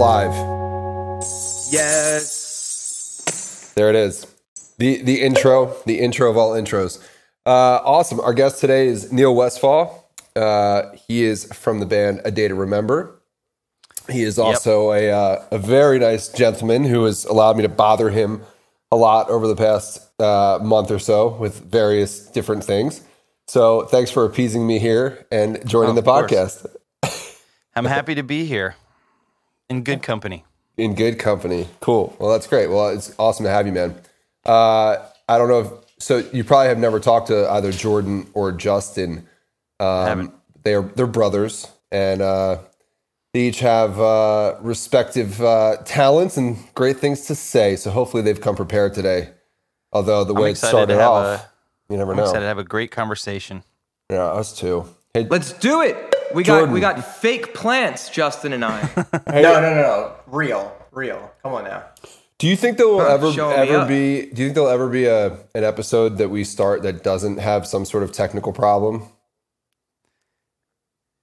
live. Yes. There it is. The intro of all intros. Awesome. Our guest today is Neil Westfall. He is from the band A Day to Remember. He is also a very nice gentleman who has allowed me to bother him a lot over the past month or so with various different things. So thanks for appeasing me here and joining the podcast. I'm happy to be here in good company. In good company. Cool. Well, that's great. Well, it's awesome to have you, man. I don't know so you probably have never talked to either Jordan or Justin. Haven't. They're brothers, and they each have respective talents and great things to say. So hopefully they've come prepared today. Although the way it started off, you never know. I'm excited to have a great conversation. Yeah, us too. Hey, Let's do it. We got fake plants, Justin and I. No. Real. Come on now. do you think there will ever be? Do you think there'll ever be an episode that we start that doesn't have some sort of technical problem?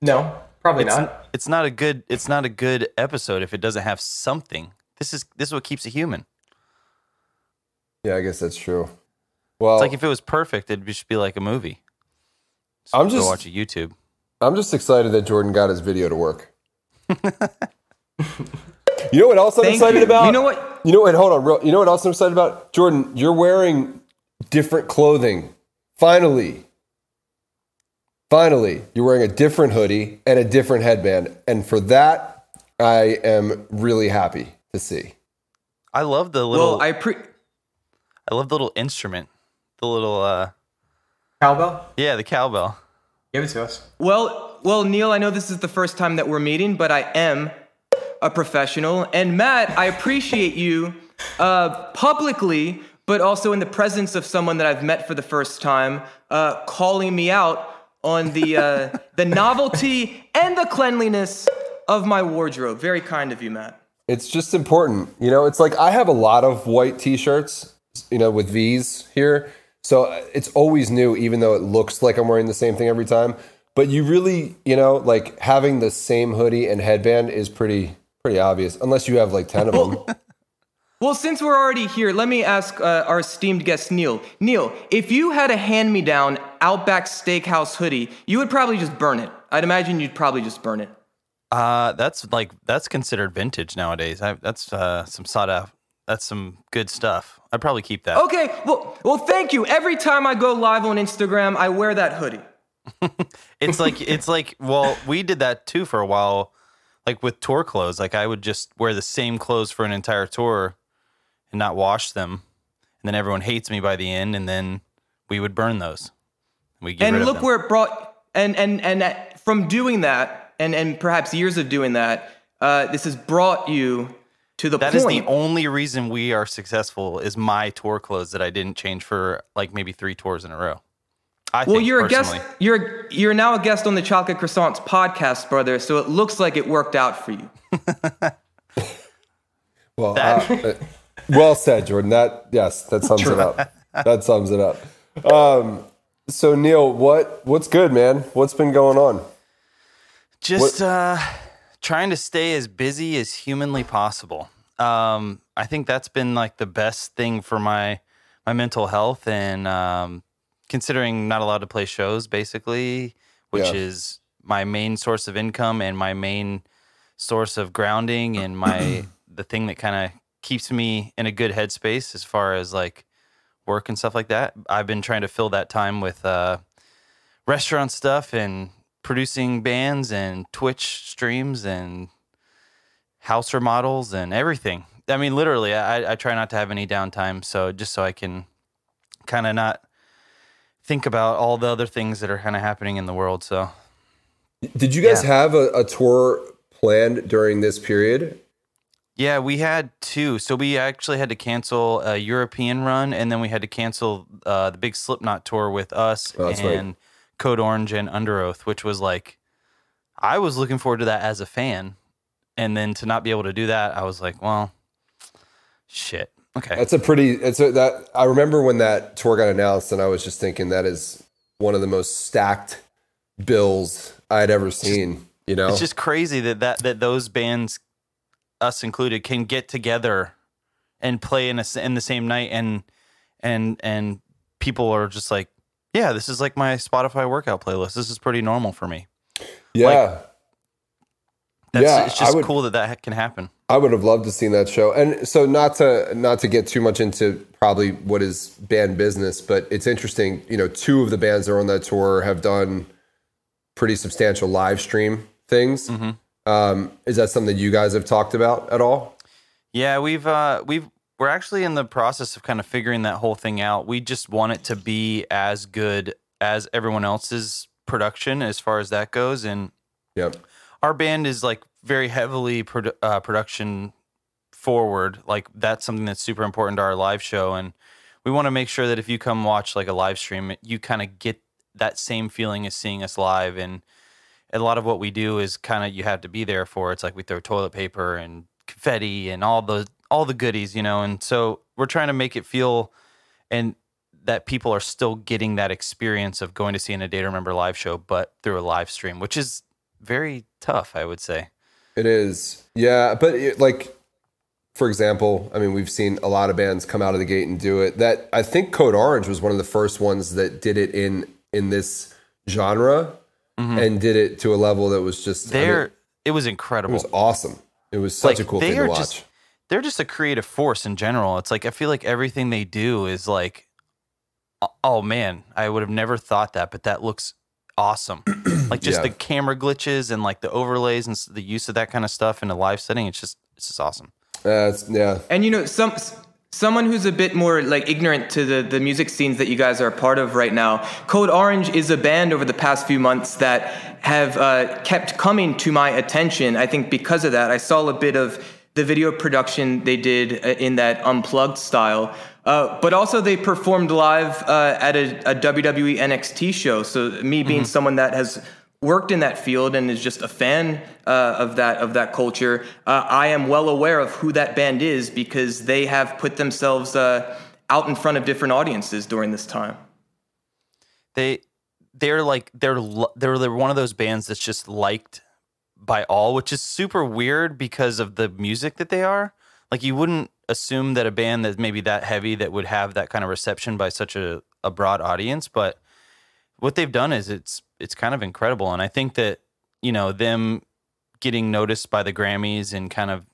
No, probably not. It's not a good episode if it doesn't have something. This is what keeps it human. Yeah, I guess that's true. Well, It's like if it was perfect, it'd just be like a movie. So go watch a YouTube. I'm just excited that Jordan got his video to work. You know what else I'm excited about? You know what? Hold on. You know what else I'm excited about? Jordan, you're wearing different clothing. Finally, you're wearing a different hoodie and a different headband. And for that, I am really happy to see. I love the little. Well, I love the little instrument. The little. Cowbell? Yeah, the cowbell. Give it to us. Well, Neil, I know this is the first time that we're meeting, but I am a professional. And Matt, I appreciate you publicly, but also in the presence of someone that I've met for the first time, calling me out on the novelty and the cleanliness of my wardrobe. Very kind of you, Matt. It's just important. It's like I have a lot of white T-shirts, with V's here. So it's always new, even though it looks like I'm wearing the same thing every time. But you really, like having the same hoodie and headband is pretty obvious, unless you have like 10 of them. Well, since we're already here, let me ask our esteemed guest, Neil. Neil, if you had a hand-me-down Outback Steakhouse hoodie, you would probably just burn it. I'd imagine you'd probably just burn it. That's considered vintage nowadays. That's some sought out. That's some good stuff. I'd probably keep that. Okay, well, thank you. Every time I go live on Instagram, I wear that hoodie. It's like, well, we did that too for a while, like with tour clothes. Like I would just wear the same clothes for an entire tour and not wash them. And then everyone hates me by the end, and then we would burn those. We get rid of them. Where it brought, and from doing that, and perhaps years of doing that, this has brought you to the point. That is the only reason we are successful is my tour clothes that I didn't change for like maybe 3 tours in a row. You're a guest. You're now a guest on the Chocolate Croissants podcast, brother. So it looks like it worked out for you. Well, well said, Jordan. That sums it up. That sums it up. So Neil, what's good, man? What's been going on? Just trying to stay as busy as humanly possible. I think that's been like the best thing for my mental health, and considering not allowed to play shows, basically, which is my main source of income and my main source of grounding, and the thing that kind of keeps me in a good headspace as far as like work and stuff like that. I've been trying to fill that time with restaurant stuff and producing bands and Twitch streams and house remodels and everything. I mean, literally, I try not to have any downtime, so I can kind of not think about all the other things that are kind of happening in the world. So, did you guys have a tour planned during this period? Yeah, we had 2. So we actually had to cancel a European run, and then we had to cancel the big Slipknot tour with us and Code Orange and Under Oath, which was like, I was looking forward to that as a fan. And then to not be able to do that, I was like, well, shit. Okay. I remember when that tour got announced, and I was just thinking that is one of the most stacked bills I had ever seen. It's just crazy that those bands us included, can get together and play in the same night, and people are just like, yeah, this is like my Spotify workout playlist. This is pretty normal for me. Yeah. It's just cool that can happen. I would have loved to seen that show. And so not to get too much into probably what is band business, but it's interesting, two of the bands that are on that tour have done pretty substantial live stream things. Mm-hmm. Is that something you guys have talked about at all? Yeah, we're actually in the process of kind of figuring that whole thing out. We just want it to be as good as everyone else's production as far as that goes. And our band is like very heavily production forward. Like that's something that's super important to our live show. And we want to make sure that if you come watch like a live stream, you kind of get that same feeling as seeing us live. And a lot of what we do is kind of, you have to be there for. It's like we throw toilet paper and confetti and all the goodies, and so we're trying to make it feel and that people are still getting that experience of going to see A Day to Remember live show, but through a live stream, which is very tough, I would say. It is. Yeah. But for example, I mean, we've seen a lot of bands come out of the gate and do it. That I think Code Orange was one of the first ones that did it in this genre, mm-hmm. and did it to a level that was just it was incredible. It was awesome. It was such a cool thing to watch. They're just a creative force in general. It's like, I feel like everything they do is like, oh man, I would have never thought that, but that looks awesome. Like just the camera glitches and like the overlays and the use of that kind of stuff in a live setting. It's just awesome. And someone who's a bit more like ignorant to the music scenes that you guys are a part of right now, Code Orange is a band over the past few months that have kept coming to my attention. I think because of that, I saw a bit of the video production they did in that unplugged style, but also they performed live at a WWE NXT show. So me being someone that has worked in that field and is just a fan of that culture, I am well aware of who that band is because they have put themselves out in front of different audiences during this time. They're one of those bands that's just liked by all, which is super weird because of the music that they are. Like you wouldn't assume that a band that's maybe that heavy that would have that kind of reception by such a broad audience, but what they've done is it's kind of incredible. And I think that, them getting noticed by the Grammys and kind of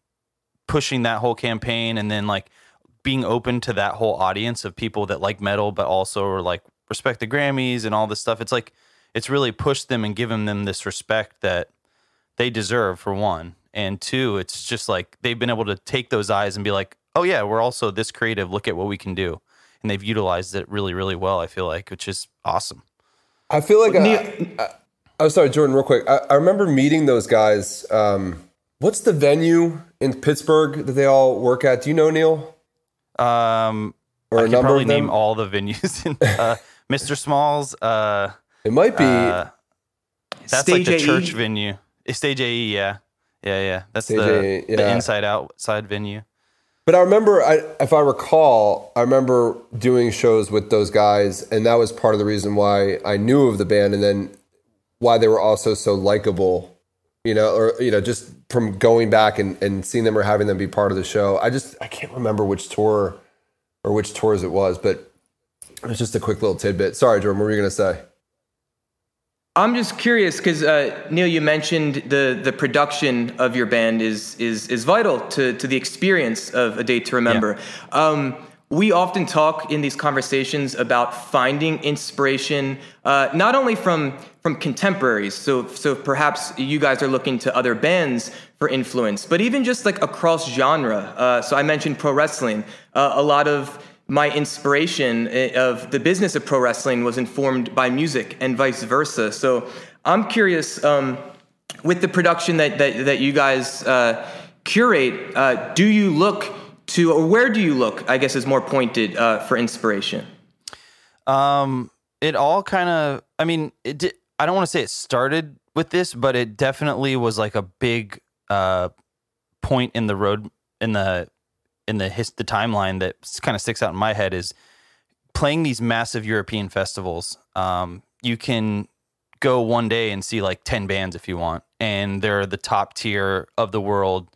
pushing that whole campaign and then like being open to that whole audience of people that like metal, but also are like respect the Grammys and all this stuff. It's like, it's really pushed them and given them this respect that they deserve, for one. And two, it's just like they've been able to take those eyes and be like, oh yeah, we're also this creative. Look at what we can do. And they've utilized it really, really well, I feel like, which is awesome. I feel like I'm sorry, Jordan, real quick. I remember meeting those guys. What's the venue in Pittsburgh that they all work at? Do you know, Neil? I can probably name all the venues. Mr. Smalls. It might be. That's Stage like the AE. church venue. Stage AE, yeah. That's Stage the AE, yeah. inside outside venue. But I remember, if I recall, I remember doing shows with those guys, and that was part of the reason why I knew of the band, and then why they were also so likable, just from going back and seeing them or having them be part of the show. I can't remember which tour or which tours it was, but it was just a quick little tidbit. Sorry, Jordan, what were you going to say? I'm just curious because Neil, you mentioned the production of your band is vital to the experience of A Day to Remember. Yeah. We often talk in these conversations about finding inspiration, not only from contemporaries. So perhaps you guys are looking to other bands for influence, but even just like across genre. So I mentioned pro wrestling. A lot of my inspiration of the business of pro wrestling was informed by music and vice versa. So I'm curious, with the production that you guys curate, do you look to, or where do you look, I guess is more pointed, for inspiration? It all kind of, I don't want to say it started with this, but it definitely was like a big point in the road, in the timeline that kind of sticks out in my head is playing these massive European festivals. You can go one day and see like 10 bands if you want, and they're the top tier of the world.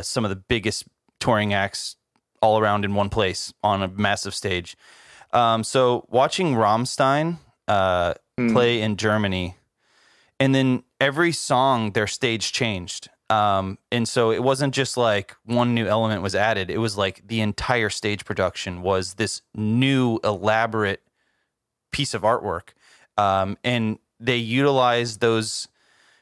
some of the biggest touring acts all around in one place on a massive stage. So watching Rammstein play in Germany, and then every song their stage changed. And so it wasn't just like one new element was added. It was like the entire stage production was this new elaborate piece of artwork. And they utilized those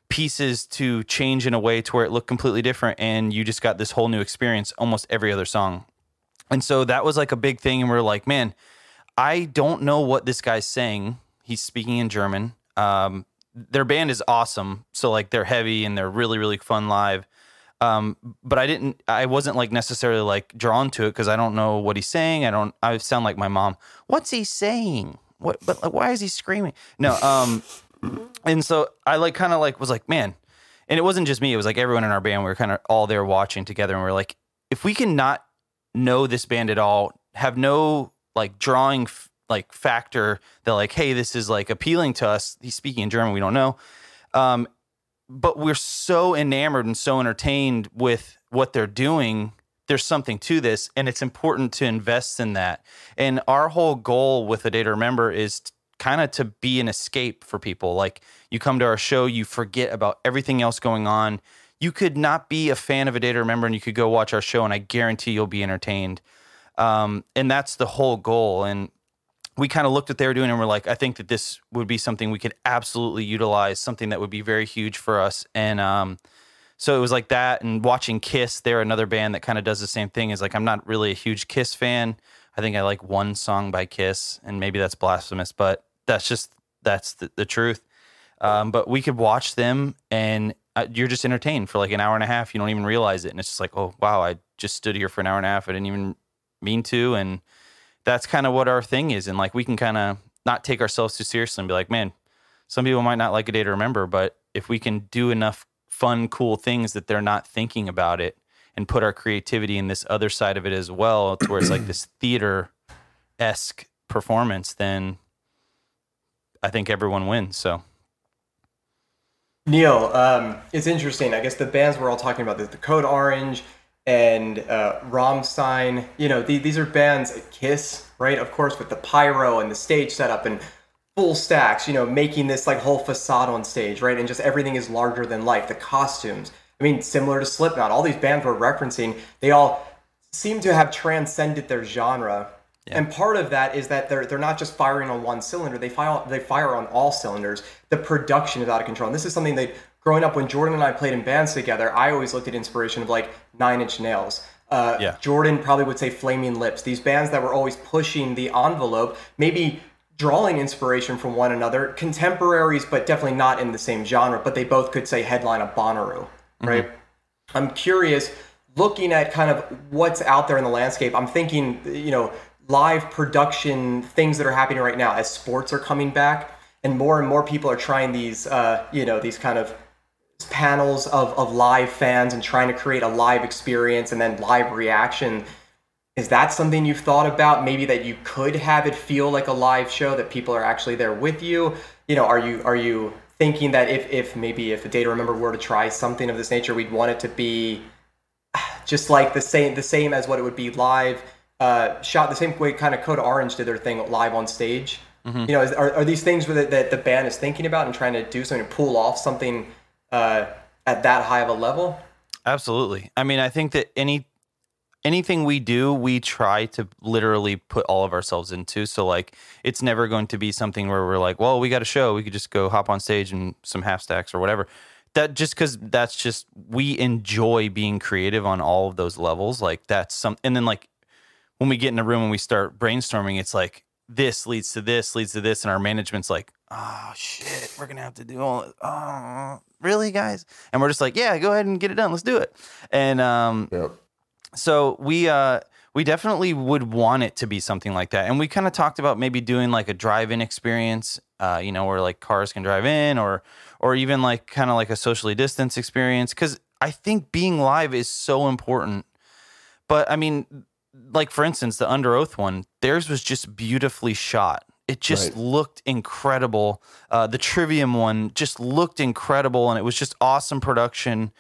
pieces to change in a way to where it looked completely different. And you just got this whole new experience almost every other song. And so that was like a big thing. And we're like, man, I don't know what this guy's saying. He's speaking in German. Their band is awesome. So like they're heavy and they're really, really fun live. But I wasn't like necessarily like drawn to it because I don't know what he's saying. I sound like my mom. What's he saying? But like, why is he screaming? No. And so I like kind of like was like, man, and it wasn't just me. It was like everyone in our band. We were kind of all there watching together. And we are like, if we can not know this band at all, have no like drawing like factor that like, hey, this is like appealing to us. He's speaking in German. We don't know. But we're so enamored and so entertained with what they're doing. There's something to this, and it's important to invest in that. And our whole goal with A Day to Remember is kind of to be an escape for people. Like you come to our show, you forget about everything else going on. You could not be a fan of A Day to Remember and you could go watch our show and I guarantee you'll be entertained. And that's the whole goal. And we kind of looked at what they were doing and we're like, I think that this would be something we could absolutely utilize, something that would be very huge for us. And so it was like that. And watching Kiss, they're another band that kind of does the same thing. Is like, I'm not really a huge Kiss fan. I think I like one song by Kiss, and maybe that's blasphemous, but that's the truth. But we could watch them and you're just entertained for like an hour and a half. You don't even realize it. And it's just like, oh, wow, I just stood here for an hour and a half. I didn't even mean to. And that's kind of what our thing is. And like, we can kind of not take ourselves too seriously and be like, man, some people might not like A Day to Remember, but if we can do enough fun, cool things that they're not thinking about it and put our creativity in this other side of it as well, to where it's like this theater-esque performance, then I think everyone wins. So, Neil, it's interesting. I guess the bands we're all talking about, the Code Orange and Rammstein, these are bands, Kiss, right? Of course, with the pyro and the stage setup and full stacks, making this like whole facade on stage, right? And just everything is larger than life. The costumes, I mean, similar to Slipknot, all these bands we're referencing, they all seem to have transcended their genre. Yeah. And part of that is that they're not just firing on one cylinder, they fire on all cylinders. The production is out of control. And this is something that growing up when Jordan and I played in bands together, I always looked at inspiration of like Nine Inch Nails. Jordan probably would say Flaming Lips. These bands that were always pushing the envelope, maybe drawing inspiration from one another, contemporaries, but definitely not in the same genre, but they both could say headline a Bonnaroo, right? Mm-hmm. I'm curious, looking at kind of what's out there in the landscape, I'm thinking, live production, things that are happening right now as sports are coming back and more people are trying these, these kind of panels of live fans and trying to create a live experience and then live reaction. Is that something you've thought about? Maybe that you could have it feel like a live show, that people are actually there with you? Are you thinking that if A Day to Remember were to try something of this nature, we'd want it to be just like the same as what it would be live, shot the same way kind of Code Orange did their thing live on stage? Mm-hmm. Are these things that the band is thinking about and trying to do something to pull off something at that high of a level? Absolutely. I mean, I think that anything we do, we try to literally put all of ourselves into. So like, it's never going to be something where we're like, well, we got a show, we could just go hop on stage and some half stacks or whatever. That just because that's just, we enjoy being creative on all of those levels. Like that's and then like when we get in a room and we start brainstorming, it's like, this leads to this, and our management's like, oh shit, we're gonna have to do all. Oh, really, guys? And we're just like, yeah, go ahead and get it done. Let's do it. And so we definitely would want it to be something like that. And we kind of talked about maybe doing like a drive-in experience, where like cars can drive in, or even like kind of like a socially distanced experience. Because I think being live is so important. But I mean, like for instance, the Under Oath one, theirs was just beautifully shot. It just looked incredible. The Trivium one just looked incredible, and it was just awesome production.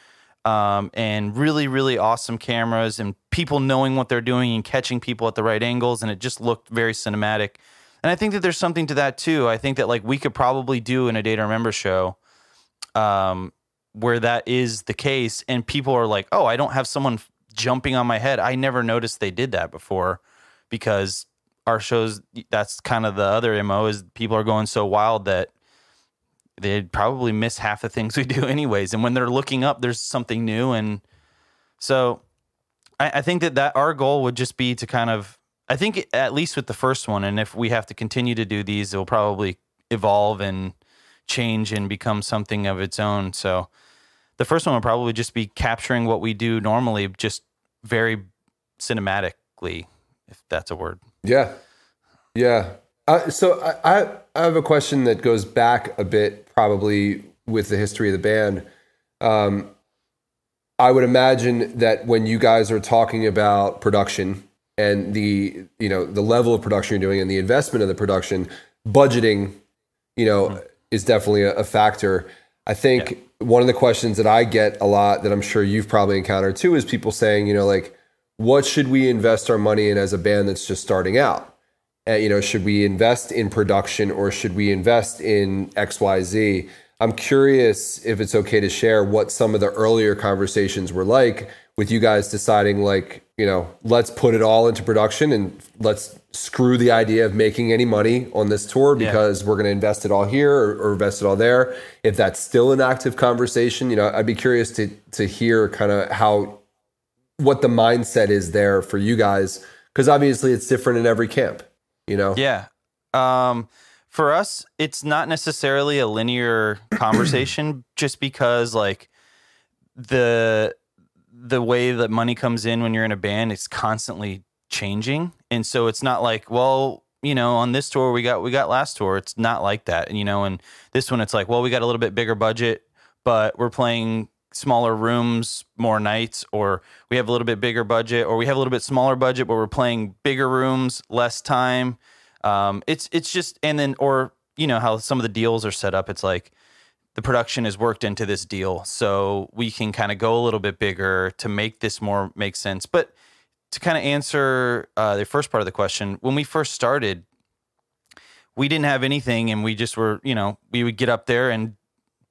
and really, really awesome cameras and people knowing what they're doing and catching people at the right angles. And it just looked very cinematic. And I think that there's something to that too. I think that like we could probably do in a Day to Remember show, where that is the case. And people are like, oh, I don't have someone jumping on my head. I never noticed they did that before, because our shows, that's kind of the other MO, is people are going so wild that they'd probably miss half the things we do anyways. And when they're looking up, there's something new. And so I think that our goal would just be to kind of, I think at least with the first one, and if we have to continue to do these, it will probably evolve and change and become something of its own. So the first one will probably just be capturing what we do normally, just very cinematically, if that's a word. Yeah. Yeah. So I have a question that goes back a bit, probably with the history of the band. I would imagine that when you guys are talking about production and the level of production you're doing and the investment of the production, budgeting, is definitely a factor. I think one of the questions that I get a lot, that I'm sure you've probably encountered too, is people saying, like, what should we invest our money in as a band that's just starting out? Should we invest in production or should we invest in XYZ? I'm curious if it's okay to share what some of the earlier conversations were like with you guys deciding, like, let's put it all into production and let's screw the idea of making any money on this tour because we're going to invest it all here or invest it all there. If that's still an active conversation, I'd be curious to hear kind of what the mindset is there for you guys, because obviously it's different in every camp. Yeah. For us, it's not necessarily a linear conversation, just because like the way that money comes in when you're in a band, it's constantly changing. And so it's not like, well, on this tour we got last tour. It's not like that. And this one it's like, well, we got a little bit bigger budget, but we're playing smaller rooms more nights, or we have a little bit bigger budget, or we have a little bit smaller budget, but we're playing bigger rooms, less time. It's just, and then, or, how some of the deals are set up. It's like the production is worked into this deal, so we can kind of go a little bit bigger to make this more make sense. But to kind of answer the first part of the question, when we first started, we didn't have anything, and we just were, we would get up there and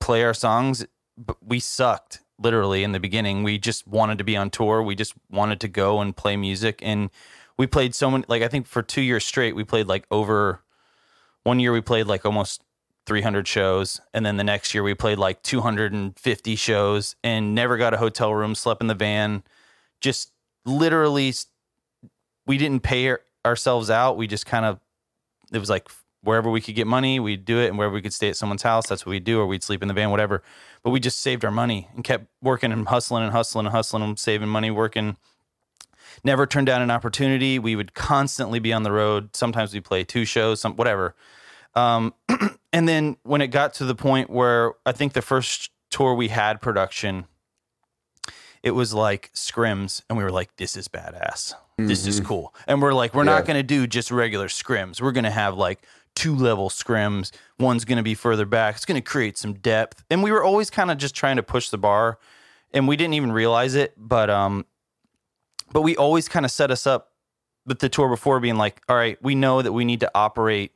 play our songs. But we sucked literally in the beginning. We just wanted to be on tour. We just wanted to go and play music. And we played so many, like I think for 2 years straight, we played like over 1 year, we played like almost 300 shows. And then the next year we played like 250 shows and never got a hotel room, slept in the van. Just literally, we didn't pay ourselves out. We just kind of, it was like wherever we could get money, we'd do it. And wherever we could stay at someone's house, that's what we'd do, or we'd sleep in the van, whatever. But we just saved our money and kept working and hustling and saving money, working. Never turned down an opportunity. We would constantly be on the road. Sometimes we play 2 shows, whatever. And then when it got to the point where I think the first tour we had production, it was like scrims, and we were like, this is badass. This is cool. And we're like, we're not going to do just regular scrims. We're going to have like 2-level scrims. One's going to be further back. It's going to create some depth. And we were always kind of just trying to push the bar, and we didn't even realize it. But we always kind of set us up with the tour before, being like, all right, we know that we need to operate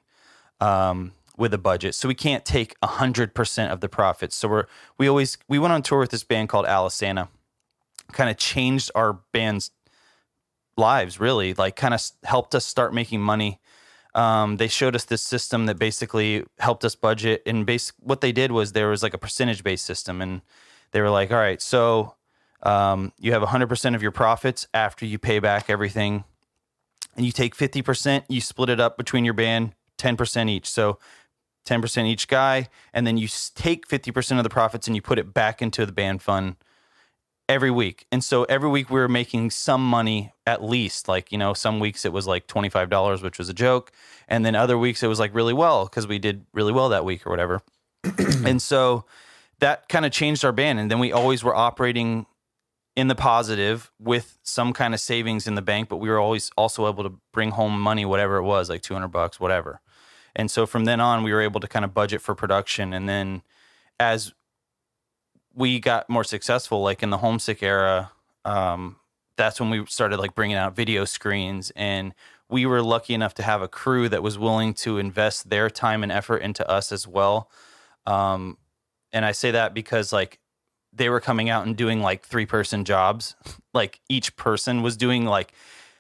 with a budget, so we can't take 100% of the profits. So we went on tour with this band called Alisana. Kind of changed our band's lives, really, like kind of helped us start making money. They showed us this system that basically helped us budget, and what they did was there was like a percentage-based system, and they were like, all right, so you have 100% of your profits after you pay back everything, and you take 50%, you split it up between your band, 10% each. So 10% each guy, and then you take 50% of the profits and you put it back into the band fund every week. And so every week we were making some money, at least. Like, some weeks it was like $25, which was a joke. And then other weeks it was like really well, because we did really well that week or whatever. And so that kind of changed our band. And then we always were operating in the positive with some kind of savings in the bank, but we were always also able to bring home money, whatever it was, like $200, whatever. And so from then on, we were able to kind of budget for production. And then as we got more successful, like in the Homesick era, that's when we started like bringing out video screens, and we were lucky enough to have a crew that was willing to invest their time and effort into us as well. And I say that because like they were coming out and doing like 3-person jobs. Like each person was doing like,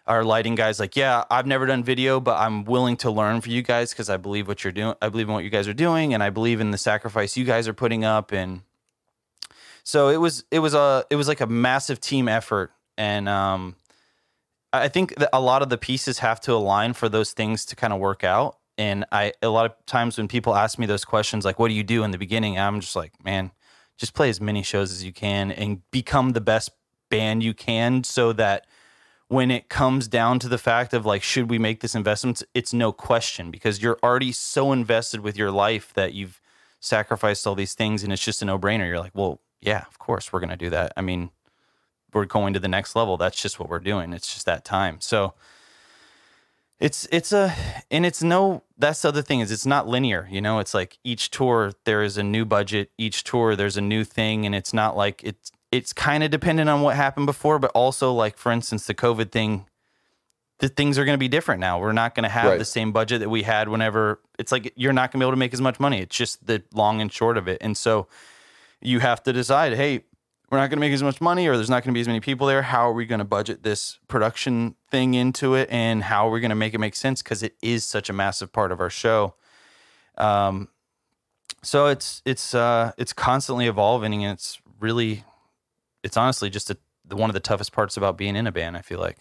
our lighting guys like, yeah, I've never done video, but I'm willing to learn for you guys because I believe what you're doing. I believe in what you guys are doing, and I believe in the sacrifice you guys are putting up. And so it was like a massive team effort. And I think that a lot of the pieces have to align for those things to kind of work out. And a lot of times when people ask me those questions, like, what do you do in the beginning? I'm just like, man, just play as many shows as you can and become the best band you can, so that when it comes down to the fact of like, should we make this investment? It's no question, because you're already so invested with your life that you've sacrificed all these things, and it's just a no-brainer. You're like, well, yeah, of course we're going to do that. I mean, we're going to the next level. That's just what we're doing. It's just that time. So that's the other thing is it's not linear, you know. It's like each tour there is a new budget, each tour there's a new thing, and it's not like it's kind of dependent on what happened before, but also like, for instance, the COVID thing, the things are going to be different now. We're not going to have the same budget that we had whenever. It's like you're not going to be able to make as much money. It's just the long and short of it. And so you have to decide, hey, we're not going to make as much money, or there's not going to be as many people there. How are we going to budget this production thing into it, and how are we going to make it make sense? Because it is such a massive part of our show. So it's constantly evolving, and it's honestly just one of the toughest parts about being in a band, I feel like.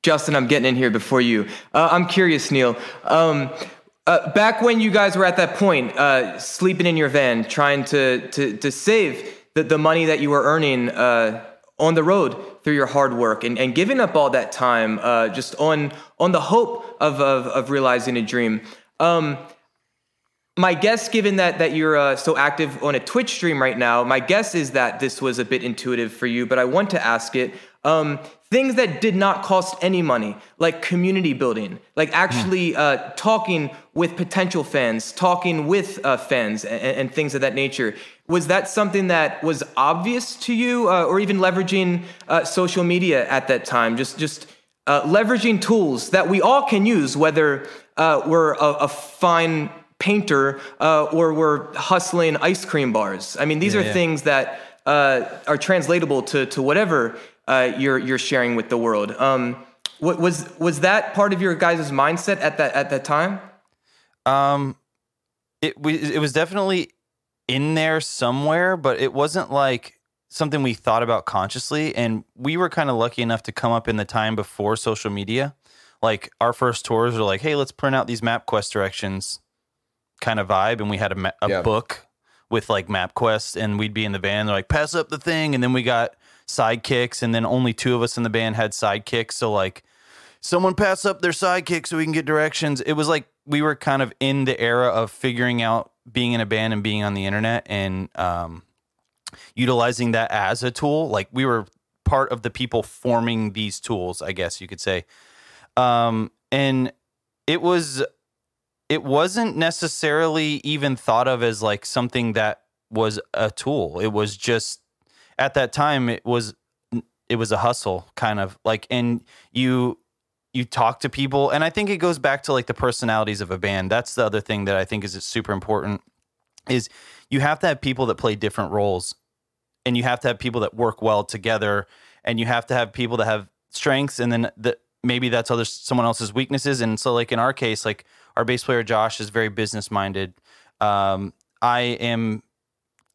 Justin, I'm getting in here before you. I'm curious, Neil. Back when you guys were at that point, sleeping in your van, trying to save the money that you were earning on the road through your hard work, and giving up all that time just on the hope of realizing a dream. My guess, given that you're so active on a Twitch stream right now, my guess is that this was a bit intuitive for you, but I want to ask it. Things that did not cost any money, like community building, like actually talking with potential fans, talking with fans, and things of that nature. Was that something that was obvious to you, or even leveraging social media at that time? Just leveraging tools that we all can use, whether we're a fine painter or we're hustling ice cream bars. I mean, these are things that are translatable to whatever you're sharing with the world. Was that part of your guys' mindset at that time? It was definitely in there somewhere, but it wasn't like something we thought about consciously. And we were kind of lucky enough to come up in the time before social media. Like our first tours were like, hey, let's print out these MapQuest directions kind of vibe. And we had a book with like MapQuest, and we'd be in the van. They're like, pass up the thing. And then we got sidekicks, and then only 2 of us in the band had sidekicks. So like, someone pass up their sidekick so we can get directions. It was like we were kind of in the era of figuring out being in a band and being on the internet, and utilizing that as a tool. Like we were part of the people forming these tools, I guess you could say. And it wasn't necessarily even thought of as like something that was a tool. It was just, at that time, it was a hustle kind of like, and you talk to people, and I think it goes back to like the personalities of a band. That's the other thing that I think is super important, is you have to have people that play different roles, and you have to have people that work well together, and you have to have people that have strengths, and then maybe that's someone else's weaknesses. And so like in our case, like our bass player Josh is very business minded. I'm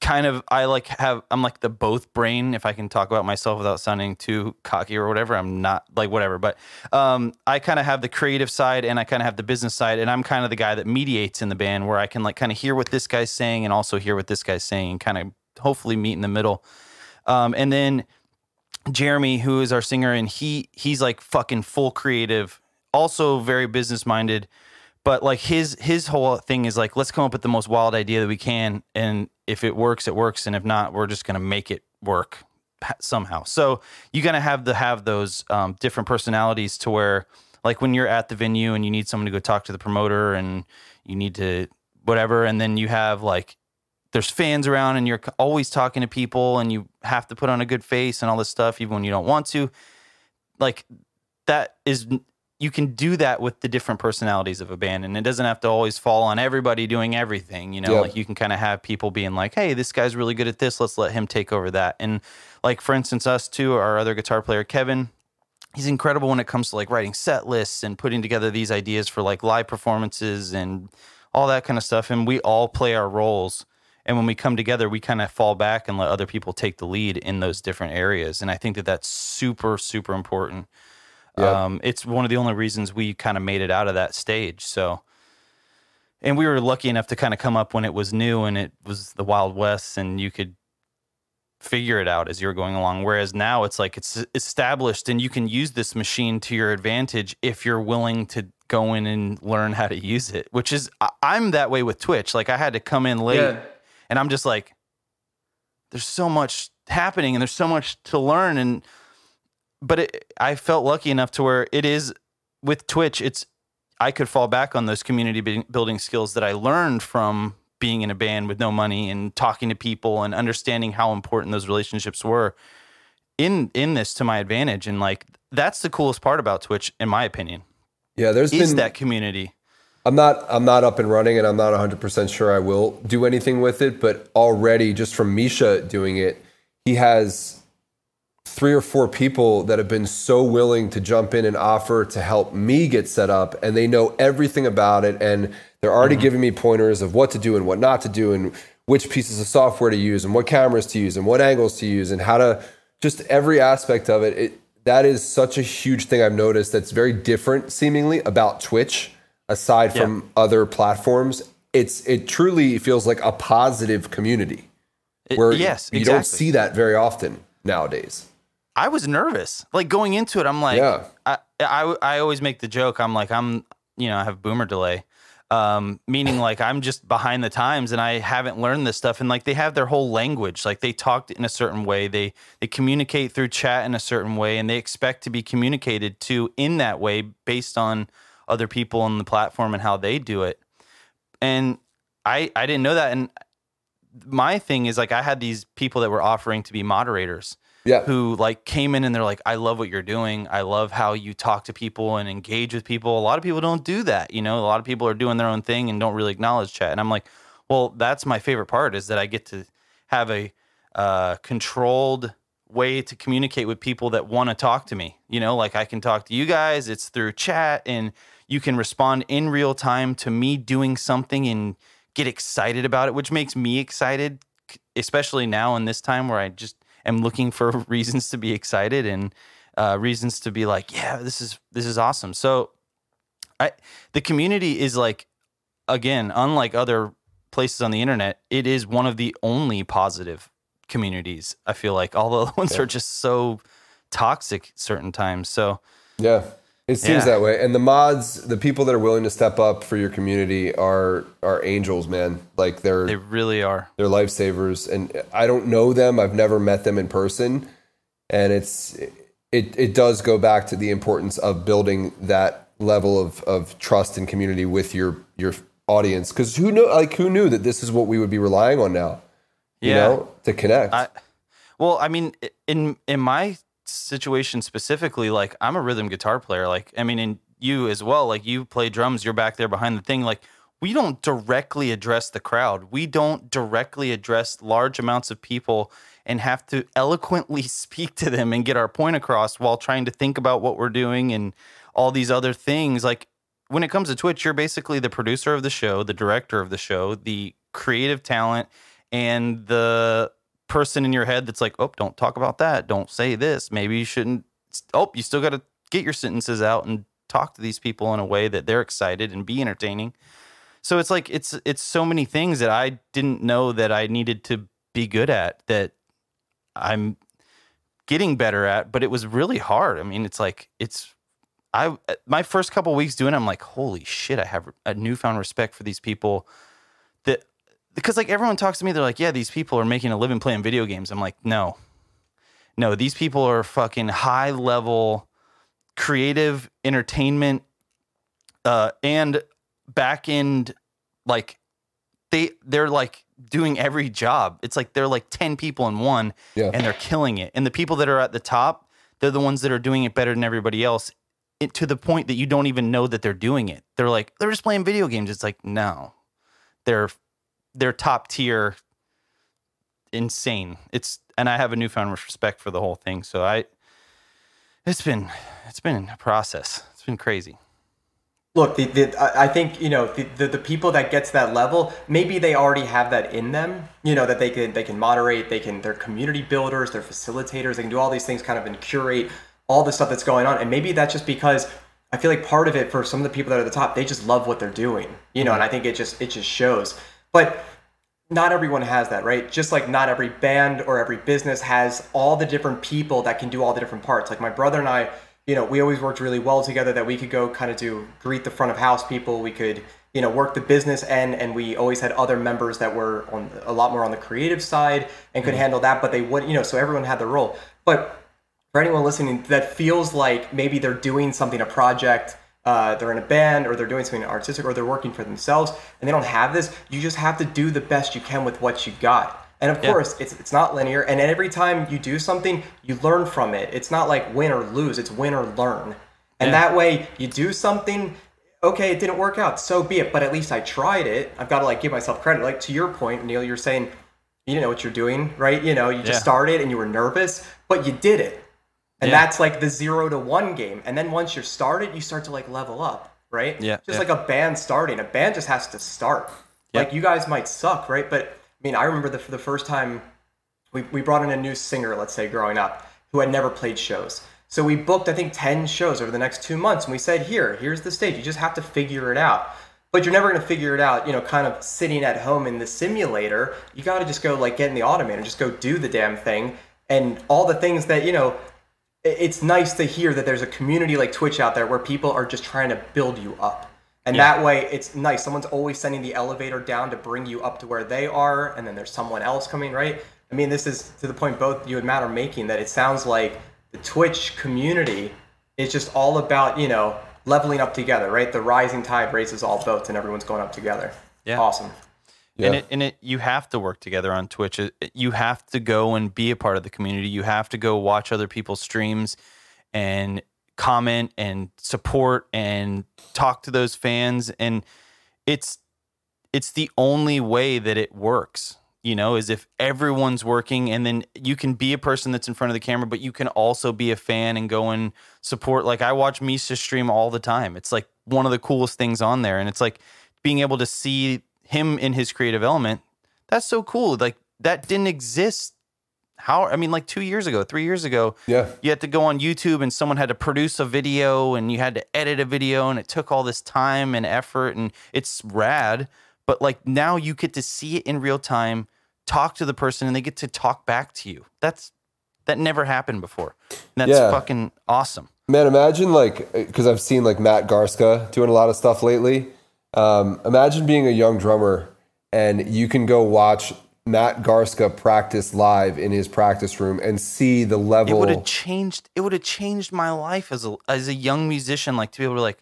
like the both brain, if I can talk about myself without sounding too cocky or whatever. I'm not like whatever, but I kind of have the creative side, and I kind of have the business side, and I'm kind of the guy that mediates in the band, where I can like kind of hear what this guy's saying and also hear what this guy's saying, and kind of hopefully meet in the middle. And then Jeremy, who is our singer, and he's like fucking full creative, also very business minded. But like his whole thing is like, let's come up with the most wild idea that we can, and if it works, it works, and if not, we're just gonna make it work somehow. So you're gonna have those different personalities, to where like when you're at the venue and you need someone to go talk to the promoter, and you need to whatever, and then you have like there's fans around and you're always talking to people and you have to put on a good face and all this stuff, even when you don't want to. Like that is, you can do that with the different personalities of a band, and it doesn't have to always fall on everybody doing everything, you know. Like you can kind of have people being like, hey, this guy's really good at this, let's let him take over that. And like, for instance, us two, our other guitar player, Kevin, he's incredible when it comes to like writing set lists and putting together these ideas for like live performances and all that kind of stuff. And we all play our roles. And when we come together, we kind of fall back and let other people take the lead in those different areas. And I think that that's super, super important. Yeah. It's one of the only reasons we kind of made it out of that stage. So, and we were lucky enough to kind of come up when it was new and it was the Wild West and you could figure it out as you're going along. Whereas now it's like it's established and you can use this machine to your advantage if you're willing to go in and learn how to use it, which is, I'm that way with Twitch. Like I had to come in late and I'm just like, there's so much happening and there's so much to learn. But I felt lucky enough to where it is with Twitch, I could fall back on those community building skills that I learned from being in a band with no money and talking to people and understanding how important those relationships were in this to my advantage. And like, that's the coolest part about Twitch, in my opinion. Yeah, there's been that community. I'm not up and running, and I'm not 100% sure I will do anything with it, but already just from Misha doing it, he has 3 or 4 people that have been so willing to jump in and offer to help me get set up, and they know everything about it, and they're already giving me pointers of what to do and what not to do and which pieces of software to use and what cameras to use and what angles to use and how to, just every aspect of it. That is such a huge thing I've noticed that's very different seemingly about Twitch aside from other platforms. It truly feels like a positive community where you don't see that very often nowadays. I was nervous. Like going into it, I'm like, I always make the joke. I'm like, I have boomer delay. Meaning like I'm just behind the times and I haven't learned this stuff. And like they have their whole language, like they talked in a certain way. They communicate through chat in a certain way and they expect to be communicated to in that way based on other people on the platform and how they do it. And I didn't know that. And my thing is like, I had these people that were offering to be moderators. Who like came in and they're like, I love what you're doing. I love how you talk to people and engage with people. A lot of people don't do that. You know, a lot of people are doing their own thing and don't really acknowledge chat. And I'm like, well, that's my favorite part, is that I get to have a controlled way to communicate with people that want to talk to me. You know, like I can talk to you guys. It's through chat and you can respond in real time to me doing something and get excited about it, which makes me excited, especially now in this time where I just am looking for reasons to be excited and reasons to be like, yeah, this is awesome. So the community is like, again, unlike other places on the internet, it is one of the only positive communities. I feel like all the other ones are just so toxic certain times. So it seems that way. And the mods, the people that are willing to step up for your community are angels, man. Like they really are. They're lifesavers. And I don't know them. I've never met them in person. And it does go back to the importance of building that level of trust and community with your audience. Because who knew that this is what we would be relying on now? You know, to connect. I mean, in my situation specifically, like I'm a rhythm guitar player, like I mean, and you as well, like you play drums, you're back there behind the thing. Like we don't directly address the crowd, we don't directly address large amounts of people and have to eloquently speak to them and get our point across while trying to think about what we're doing and all these other things. Like when it comes to Twitch, you're basically the producer of the show, the director of the show, the creative talent, and the person in your head that's like, oh, don't talk about that. Don't say this. Maybe you shouldn't. Oh, you still got to get your sentences out and talk to these people in a way that they're excited and be entertaining. So it's like, it's so many things that I didn't know that I needed to be good at that I'm getting better at, but it was really hard. I mean, it's like, my first couple weeks doing it, I'm like, holy shit, I have a newfound respect for these people because like everyone talks to me, they're like, yeah, these people are making a living playing video games. I'm like, no, these people are fucking high level creative entertainment, and back end, like they're like doing every job. It's like they're like 10 people in one, and they're killing it. And the people that are at the top, they're the ones that are doing it better than everybody else, to the point that you don't even know that they're doing it. They're like, they're just playing video games. It's like, no, they're top tier, insane. And I have a newfound respect for the whole thing. So it's been a process. It's been crazy. Look, I think, the people that get to that level, maybe they already have that in them, that they can moderate, they're community builders, they're facilitators, they can do all these things kind of and curate all the stuff that's going on. And maybe that's just because I feel like part of it for some of the people that are at the top, they just love what they're doing, and I think it just shows. But not everyone has that, right? Just like not every band or every business has all the different people that can do all the different parts. Like my brother and I, we always worked really well together, that we could go kind of greet the front of house people. We could, work the business end, and we always had other members that were on a lot more on the creative side and could handle that, but they would, so everyone had their role. But for anyone listening that feels like maybe they're doing something, a project, they're in a band, or they're doing something artistic, or they're working for themselves, and they don't have this, you just have to do the best you can with what you got. And of course, it's not linear, and every time you do something, you learn from it. It's not like win or lose, it's win or learn. And that way, you do something, okay, it didn't work out, so be it, but at least I tried it. I've got to give myself credit. Like to your point, Neil, you're saying you didn't know what you're doing, right? You just started and you were nervous, but you did it. And that's like the 0 to 1 game. And then once you're started, you start to like level up, right? Just like a band starting. A band just has to start. Like you guys might suck, right? But I mean, I remember the first time we brought in a new singer, let's say growing up, who had never played shows. So we booked, I think, 10 shows over the next 2 months. And we said, here's the stage. You just have to figure it out. But you're never going to figure it out, kind of sitting at home in the simulator. You got to just go like get in the automator, just go do the damn thing. And all the things that, it's nice to hear that there's a community like Twitch out there where people are just trying to build you up. And that way, it's nice. Someone's always sending the elevator down to bring you up to where they are, and then there's someone else coming, right? I mean, this is to the point both you and Matt are making, that it sounds like the Twitch community is just all about, leveling up together, right? The rising tide raises all boats, and everyone's going up together. Yeah. Awesome. Yeah. And you have to work together on Twitch. You have to go and be a part of the community. You have to go watch other people's streams and comment and support and talk to those fans. And it's the only way that it works, is if everyone's working, and then you can be a person that's in front of the camera, but you can also be a fan and go and support. Like I watch Misa stream all the time. It's like one of the coolest things on there. And it's like being able to see him in his creative element. That's so cool. Like that didn't exist. Like 2 years ago, 3 years ago, you had to go on YouTube and someone had to produce a video and you had to edit a video, and it took all this time and effort, and it's rad. But like now you get to see it in real time, talk to the person, and they get to talk back to you. That never happened before. And that's fucking awesome. Man, imagine because I've seen like Matt Garska doing a lot of stuff lately. Imagine being a young drummer and you can go watch Matt Garska practice live in his practice room and see the level. It would have changed my life as a young musician, like to be able to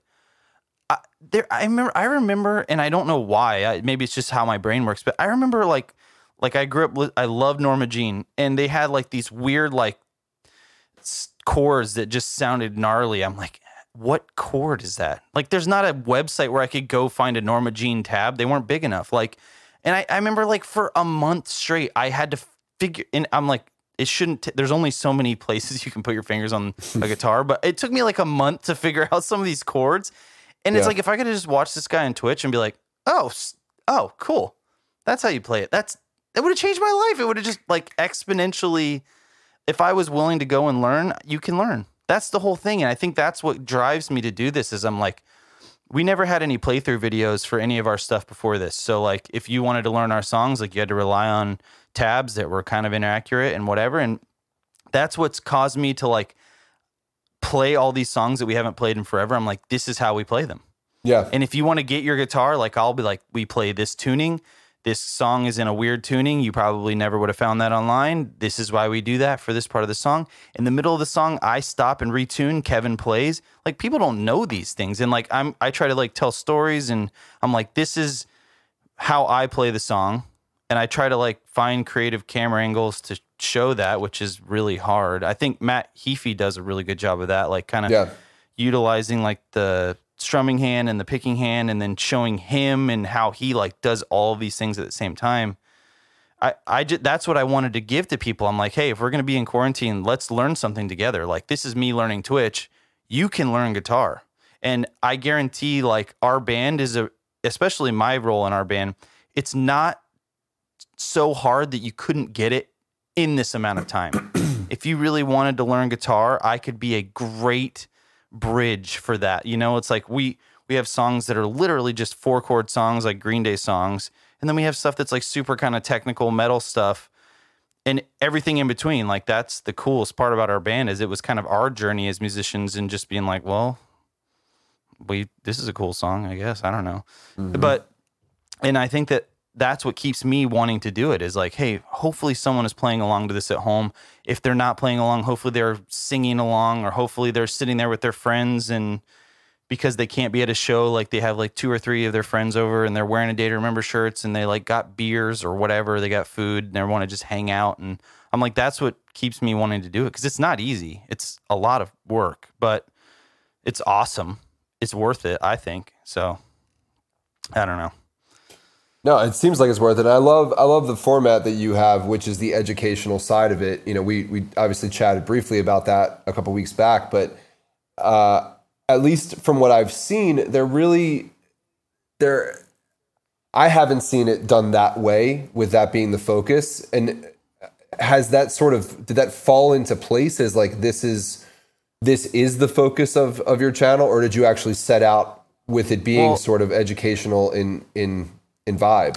I remember, and I don't know why, maybe it's just how my brain works, but I remember like I grew up, I loved Norma Jean, and they had like these weird like chords that just sounded gnarly. I'm like, what chord is that? Like, there's not a website where I could go find a Norma Jean tab. They weren't big enough. Like, and I remember like for a month straight, I had to figure, and I'm like, it shouldn't, there's only so many places you can put your fingers on a guitar, but it took me like a month to figure out some of these chords. And it's like, if I could just watch this guy on Twitch and be like, oh, cool. That's how you play it. It would have changed my life. It would have just like exponentially, if I was willing to go and learn, you can learn. That's the whole thing. And I think that's what drives me to do this is I'm like, we never had any playthrough videos for any of our stuff before this. So like if you wanted to learn our songs, like you had to rely on tabs that were kind of inaccurate and whatever. And that's what's caused me to like play all these songs that we haven't played in forever. I'm like, this is how we play them. Yeah. And if you want to get your guitar, like I'll be like, we play this tuning. This song is in a weird tuning. You probably never would have found that online. This is why we do that for this part of the song. In the middle of the song, I stop and retune. Kevin plays. Like people don't know these things. And like I try to like tell stories, and I'm like, this is how I play the song. and I try to like find creative camera angles to show that, which is really hard. I think Matt Heafy does a really good job of that, like kind of utilizing like the strumming hand and the picking hand, and then showing him and how he like does all of these things at the same time. That's what I wanted to give to people. I'm like, hey, if we're going to be in quarantine, let's learn something together. Like, this is me learning Twitch. You can learn guitar. And I guarantee, like, our band especially my role in our band, it's not so hard that you couldn't get it in this amount of time. If you really wanted to learn guitar, I could be a great bridge for that. You know, it's like we have songs that are literally just 4-chord songs, like Green Day songs. And then we have stuff that's like super kind of technical metal stuff and everything in between. Like, that's the coolest part about our band, is it was kind of our journey as musicians and just being like, well, this is a cool song, I guess. I don't know. And I think that's what keeps me wanting to do it, is like, hey, hopefully someone is playing along to this at home. If they're not playing along, hopefully they're singing along, or hopefully they're sitting there with their friends, and because they can't be at a show, like they have like 2 or 3 of their friends over and they're wearing a Day to Remember shirts, and they like got beers or whatever, they got food and they want to just hang out. And I'm like, that's what keeps me wanting to do it, because it's not easy. It's a lot of work, but it's awesome. It's worth it, I think. So I don't know. No, it seems like it's worth it. I love the format that you have, which is the educational side of it. You know, we obviously chatted briefly about that a couple weeks back, but at least from what I've seen, I haven't seen it done that way, with that being the focus. And has that did that fall into place as like, this is the focus of your channel, or did you actually set out with it being sort of educational in vibe?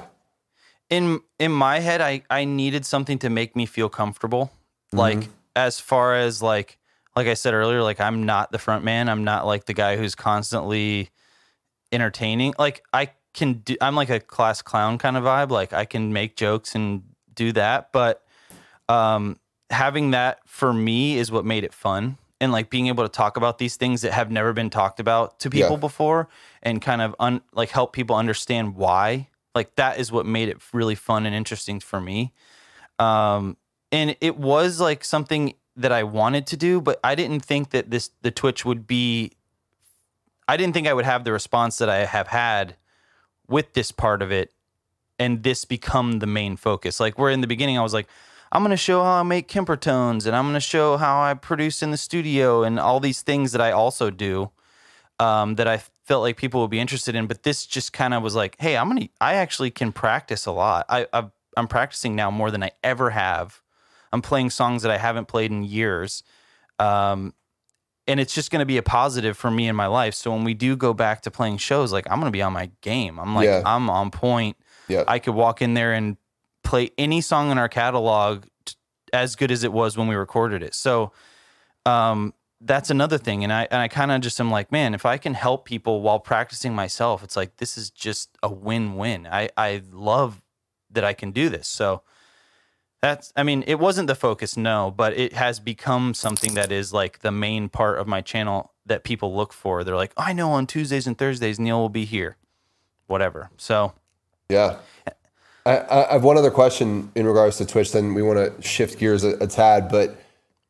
In my head, I needed something to make me feel comfortable. Like, as far as like I said earlier, like, I'm not the front man. I'm not like the guy who's constantly entertaining. Like, I'm like a class clown kind of vibe. Like, I can make jokes and do that, but having that for me is what made it fun. And like being able to talk about these things that have never been talked about to people before, and kind of like help people understand why. Like, that is what made it really fun and interesting for me. And it was like something that I wanted to do, but I didn't think that the Twitch would be, I didn't think I would have the response that I have had with this part of it, and this become the main focus. Like, where in the beginning I was like, I'm going to show how I make Kemper tones, and I'm going to show how I produce in the studio, and all these things that I also do, that I felt like people would be interested in. But this just kind of was like, hey, I actually can practice a lot. I'm practicing now more than I ever have. I'm playing songs that I haven't played in years. And it's just going to be a positive for me in my life. So when we do go back to playing shows, like, I'm going to be on my game. I'm like, I'm on point. Yeah. I could walk in there and play any song in our catalog as good as it was when we recorded it. So that's another thing. And I kind of just am like, man, if I can help people while practicing myself, it's like, this is just a win-win. I love that I can do this. So it wasn't the focus, no, but it has become something that is like the main part of my channel that people look for. They're like, I know on Tuesdays and Thursdays, Neil will be here, whatever. So, yeah. I have one other question in regards to Twitch, then we want to shift gears a tad, but,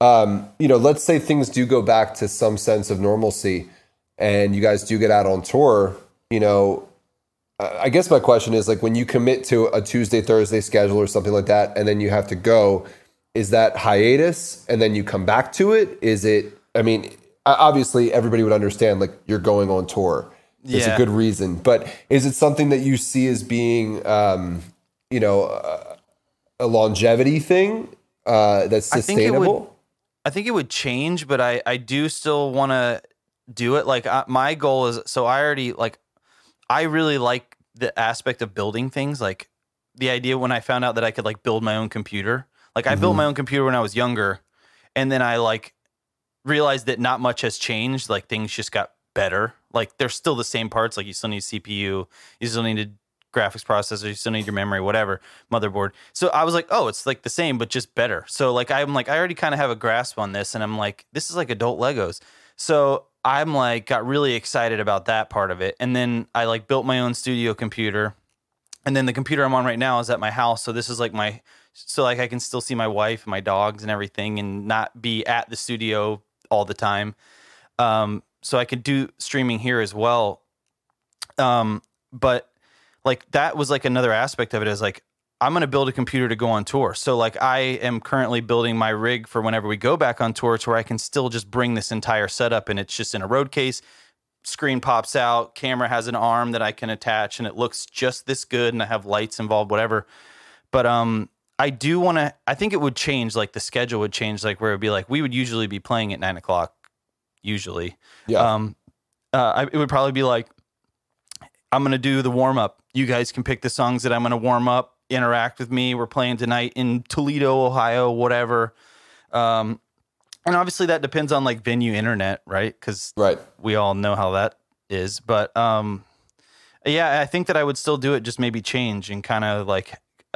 let's say things do go back to some sense of normalcy and you guys do get out on tour, I guess my question is, like, when you commit to a Tuesday, Thursday schedule or something like that, and then you have to go, is that hiatus and then you come back to it? Is it, obviously everybody would understand, like, you're going on tour. It's a good reason, but is it something that you see as being, a longevity thing that's sustainable? I think it would change, but I do still want to do it. Like, my goal is, so I really like the aspect of building things. Like, the idea when I found out that I could like build my own computer, like I built my own computer when I was younger, and then I like realized that not much has changed. Like, things just got better. Like, they're still the same parts. Like, you still need CPU, you still need a graphics processor, you still need your memory, whatever, motherboard. So I was like, oh, it's like the same, but just better. So like, I'm like, I already kind of have a grasp on this, and I'm like, this is like adult Legos. So I'm like, got really excited about that part of it. And then I like built my own studio computer, And then the computer I'm on right now is at my house. So this is like I can still see my wife and my dogs and everything and not be at the studio all the time. So I could do streaming here as well. But like that was like another aspect of it is like, I'm going to build a computer to go on tour. So like I am currently building my rig for whenever we go back on tour to where I can still just bring this entire setup and it's just in a road case, screen pops out, camera has an arm that I can attach and it looks just this good and I have lights involved, whatever. But I think it would change, like the schedule would change, like where it would be like, we would usually be playing at 9:00 usually. Yeah. It would probably be like, I'm going to do the warm up. You guys can pick the songs that I'm going to warm up. Interact with me. We're playing tonight in Toledo, Ohio, whatever. And obviously that depends on like venue internet, right? Because we all know how that is. But yeah, I think that I would still do it, just maybe change and kind of like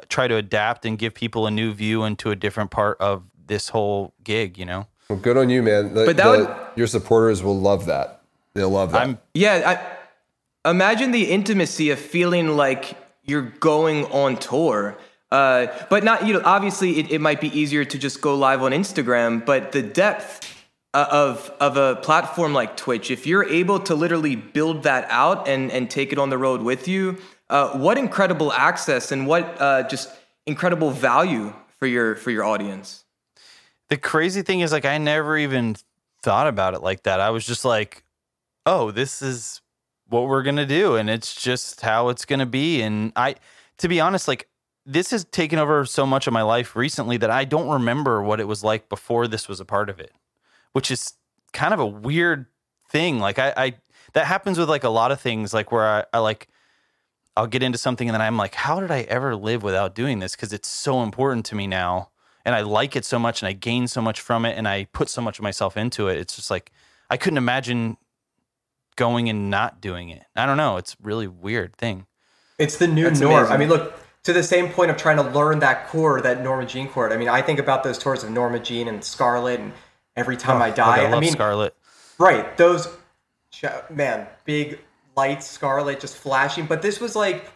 try to adapt and give people a new view into a different part of this whole gig, you know? Well, good on you, man. Your supporters will love that. They'll love that. Imagine the intimacy of feeling like you're going on tour, but not, obviously it might be easier to just go live on Instagram, but the depth of a platform like Twitch, if you're able to literally build that out and take it on the road with you, what incredible access and what just incredible value for your audience. The crazy thing is like, I never even thought about it like that. I was just like, oh, this is what we're going to do. And it's just how it's going to be. And to be honest, like this has taken over so much of my life recently that I don't remember what it was like before this was a part of it, which is kind of a weird thing. Like that happens with like a lot of things, like where I'll get into something and then I'm like, how did I ever live without doing this? Cause it's so important to me now. And I like it so much and I gain so much from it. And I put so much of myself into it. It's just like, I couldn't imagine going and not doing it. I don't know. It's a really weird thing. It's the new norm. Amazing. I mean, look, to the same point of trying to learn that chord, that Norma Jean chord. I mean, I think about those tours of Norma Jean and Scarlet and Every Time I Die. I mean, Scarlet. Right. Those, man, big lights, Scarlet, just flashing. But this was like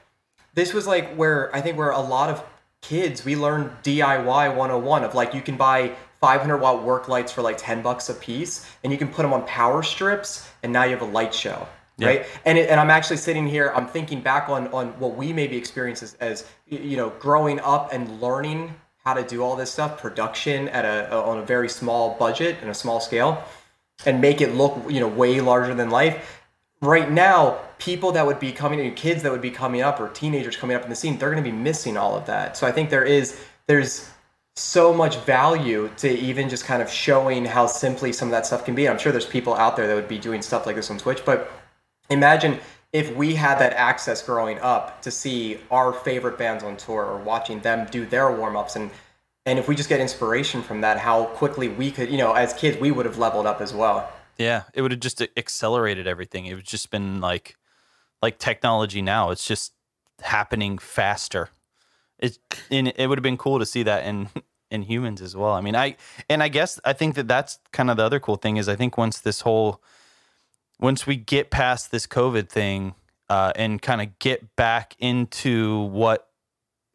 where a lot of kids, we learned DIY 101 of like, you can buy 500-watt work lights for like $10 a piece, and you can put them on power strips, and now you have a light show, right? And I'm actually sitting here, I'm thinking back on what we maybe experienced as growing up and learning how to do all this stuff, production on a very small budget and a small scale, and make it look way larger than life. Right now, people that would be kids that would be coming up, or teenagers coming up in the scene, they're going to be missing all of that. So I think there's so much value to even just kind of showing how simply some of that stuff can be. I'm sure there's people out there that would be doing stuff like this on Twitch, but imagine if we had that access growing up to see our favorite bands on tour or watching them do their warm-ups, and if we just get inspiration from that, how quickly we could, as kids, we would have leveled up as well. Yeah, it would have just accelerated everything. It would just been like technology now. It's just happening faster. It would have been cool to see that in humans as well. I mean, I think that's kind of the other cool thing is I think once we get past this COVID thing and kind of get back into what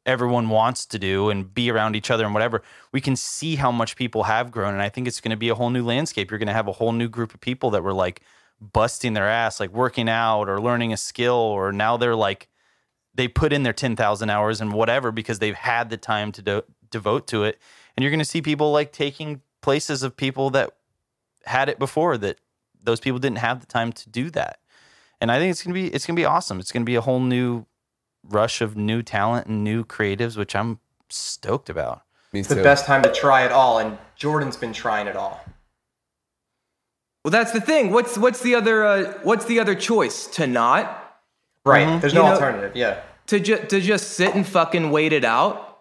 everyone wants to do and be around each other and whatever, we can see how much people have grown. And I think it's going to be a whole new landscape. You're going to have a whole new group of people that were like busting their ass, like working out or learning a skill, or now they're like, they put in their 10,000 hours and whatever because they've had the time to devote to it. And you're going to see people like taking places of people that had it before, that those people didn't have the time to do that. And I think it's going to be awesome. It's going to be a whole new rush of new talent and new creatives, which I'm stoked about. It's the best time to try it all, and Jordan's been trying it all. Well, that's the thing. What's the other choice? To not? Right. Mm-hmm. There's no alternative. Yeah. To just sit and fucking wait it out.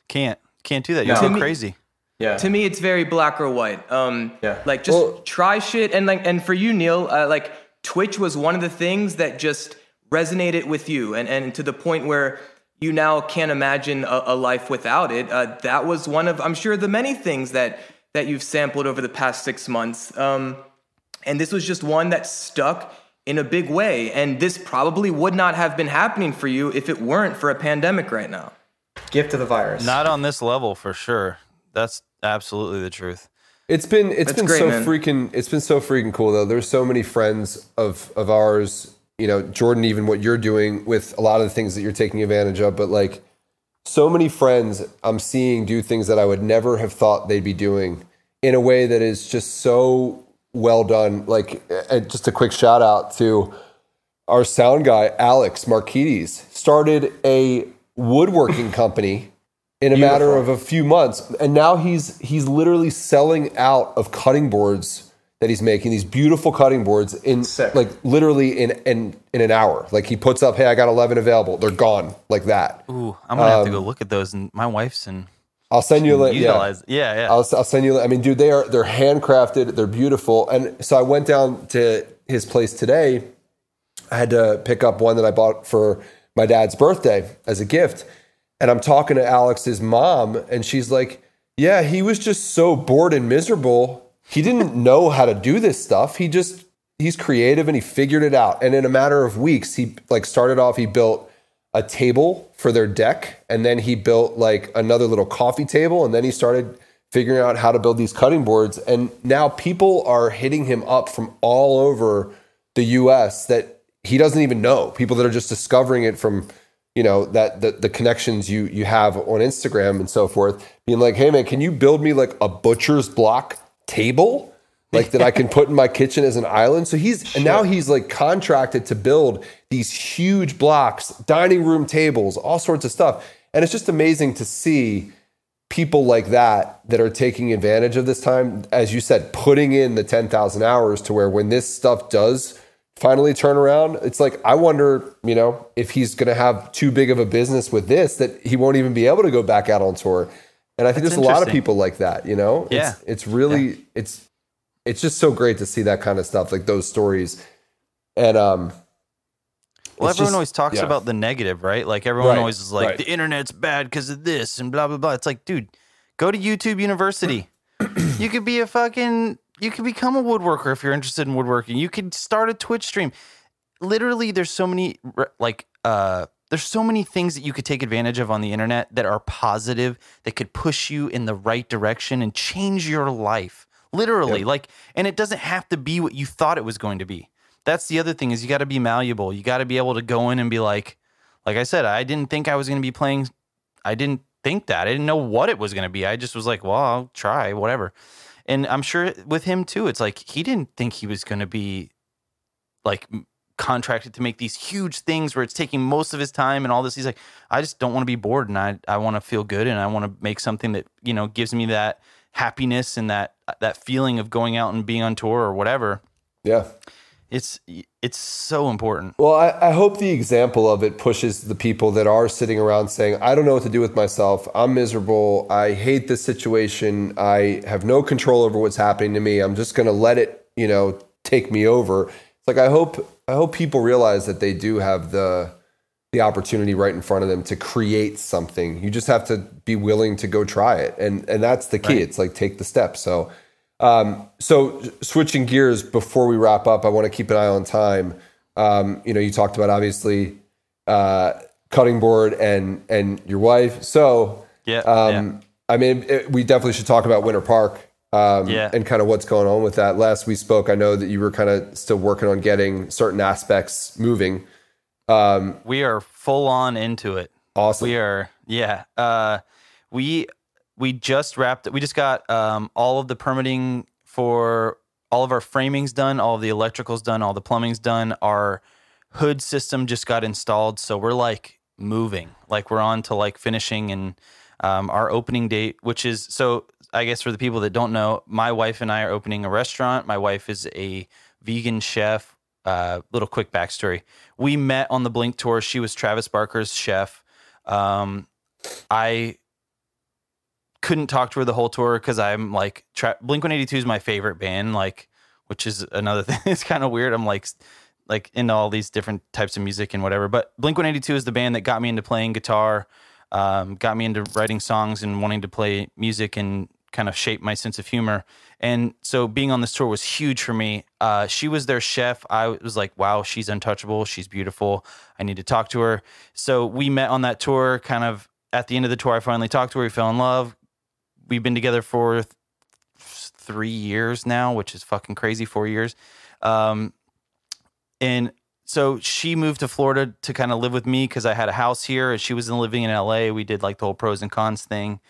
Can't do that. You'll go crazy. Yeah. To me, it's very black or white. Like just try shit, and for you, Neil, like Twitch was one of the things that just resonated with you, and to the point where you now can't imagine a life without it. That was one of, I'm sure, the many things that you've sampled over the past 6 months. And this was just one that stuck in a big way. And this probably would not have been happening for you if it weren't for a pandemic right now. Gift of the virus. Not on this level for sure. That's absolutely the truth. It's been great, so man. freaking cool though. There's so many friends of ours, you know, Jordan, even what you're doing with a lot of the things that you're taking advantage of, but like so many friends I'm seeing do things that I would never have thought they'd be doing in a way that is just so well done. Like just a quick shout out to our sound guy, Alex Marquides, started a woodworking company in a matter of a few months. And now he's literally selling out of cutting boards that he's making, these beautiful cutting boards in like literally in an hour. Like he puts up, hey, I got 11 available. They're gone like that. Ooh, I'm gonna have to go look at those. And my wife's in. I'll send you a link. Yeah. I'll send you. I mean, dude, they're handcrafted. They're beautiful. And so I went down to his place today. I had to pick up one that I bought for my dad's birthday as a gift. And I'm talking to Alex's mom, and she's like, yeah, he was just so bored and miserable. He didn't know how to do this stuff. He's creative and he figured it out. And in a matter of weeks, he like started off, he built a table for their deck. And then he built like another little coffee table. And then he started figuring out how to build these cutting boards. And now people are hitting him up from all over the US that he doesn't even know. People that are just discovering it from, you know, that the connections you have on Instagram and so forth, being like, hey man, can you build me like a butcher's block table? Like that I can put in my kitchen as an island. So now he's like contracted to build these huge blocks, dining room tables, all sorts of stuff. And it's just amazing to see people like that are taking advantage of this time. As you said, putting in the 10,000 hours to where when this stuff does finally turn around, it's like, I wonder, you know, if he's going to have too big of a business with this, that he won't even be able to go back out on tour. And I think there's a lot of people like that, you know, it's really, it's just so great to see that kind of stuff, like those stories. And, well, everyone always talks about the negative, right? Like everyone always is like, the internet's bad because of this and blah, blah, blah. It's like, dude, go to YouTube University. You could become a woodworker if you're interested in woodworking. You could start a Twitch stream. Literally, there's so many there's so many things that you could take advantage of on the internet that are positive, that could push you in the right direction and change your life. Literally, and it doesn't have to be what you thought it was going to be. That's the other thing, is you got to be malleable. You got to be able to go in and be like I said, I didn't think I was going to be playing. I didn't think that. I didn't know what it was going to be. I just was like, well, I'll try, whatever. And I'm sure with him too, it's like he didn't think he was going to be like contracted to make these huge things where it's taking most of his time and all this. He's like, I just don't want to be bored, and I want to feel good, and I want to make something that, you know, gives me that happiness and that feeling of going out and being on tour or whatever. Yeah. It's so important. Well, I hope the example of it pushes the people that are sitting around saying, I don't know what to do with myself. I'm miserable. I hate this situation. I have no control over what's happening to me. I'm just going to let it, you know, take me over. It's like, I hope people realize that they do have the opportunity right in front of them to create something. You just have to be willing to go try it. And that's the key. Right. It's like, take the steps. So switching gears before we wrap up, I want to keep an eye on time. You know, you talked about obviously cutting board and your wife. So I mean, we definitely should talk about Winter Park and kind of what's going on with that. Last we spoke, I know that you were kind of still working on getting certain aspects moving. We are full on into it. Awesome. We are, we just wrapped it. We just got all of the permitting for all of our framings done, all of the electricals done, all the plumbing's done. Our hood system just got installed. So we're like moving, like we're on to like finishing, and our opening date, which is, so I guess for the people that don't know, my wife and I are opening a restaurant. My wife is a vegan chef. Little quick backstory. We met on the Blink tour. She was Travis Barker's chef. I couldn't talk to her the whole tour because I'm like, Blink-182 is my favorite band, like, which is another thing. It's kind of weird. I'm like into all these different types of music and whatever. But Blink-182 is the band that got me into playing guitar, got me into writing songs and wanting to play music and kind of shaped my sense of humor. And so being on this tour was huge for me. She was their chef. I was like, wow, she's untouchable. She's beautiful. I need to talk to her. So we met on that tour. Kind of at the end of the tour, I finally talked to her. We fell in love. We've been together for 3 years now, which is fucking crazy, 4 years. And so she moved to Florida to kind of live with me because I had a house here. She was living in LA. We did like the whole pros and cons thing.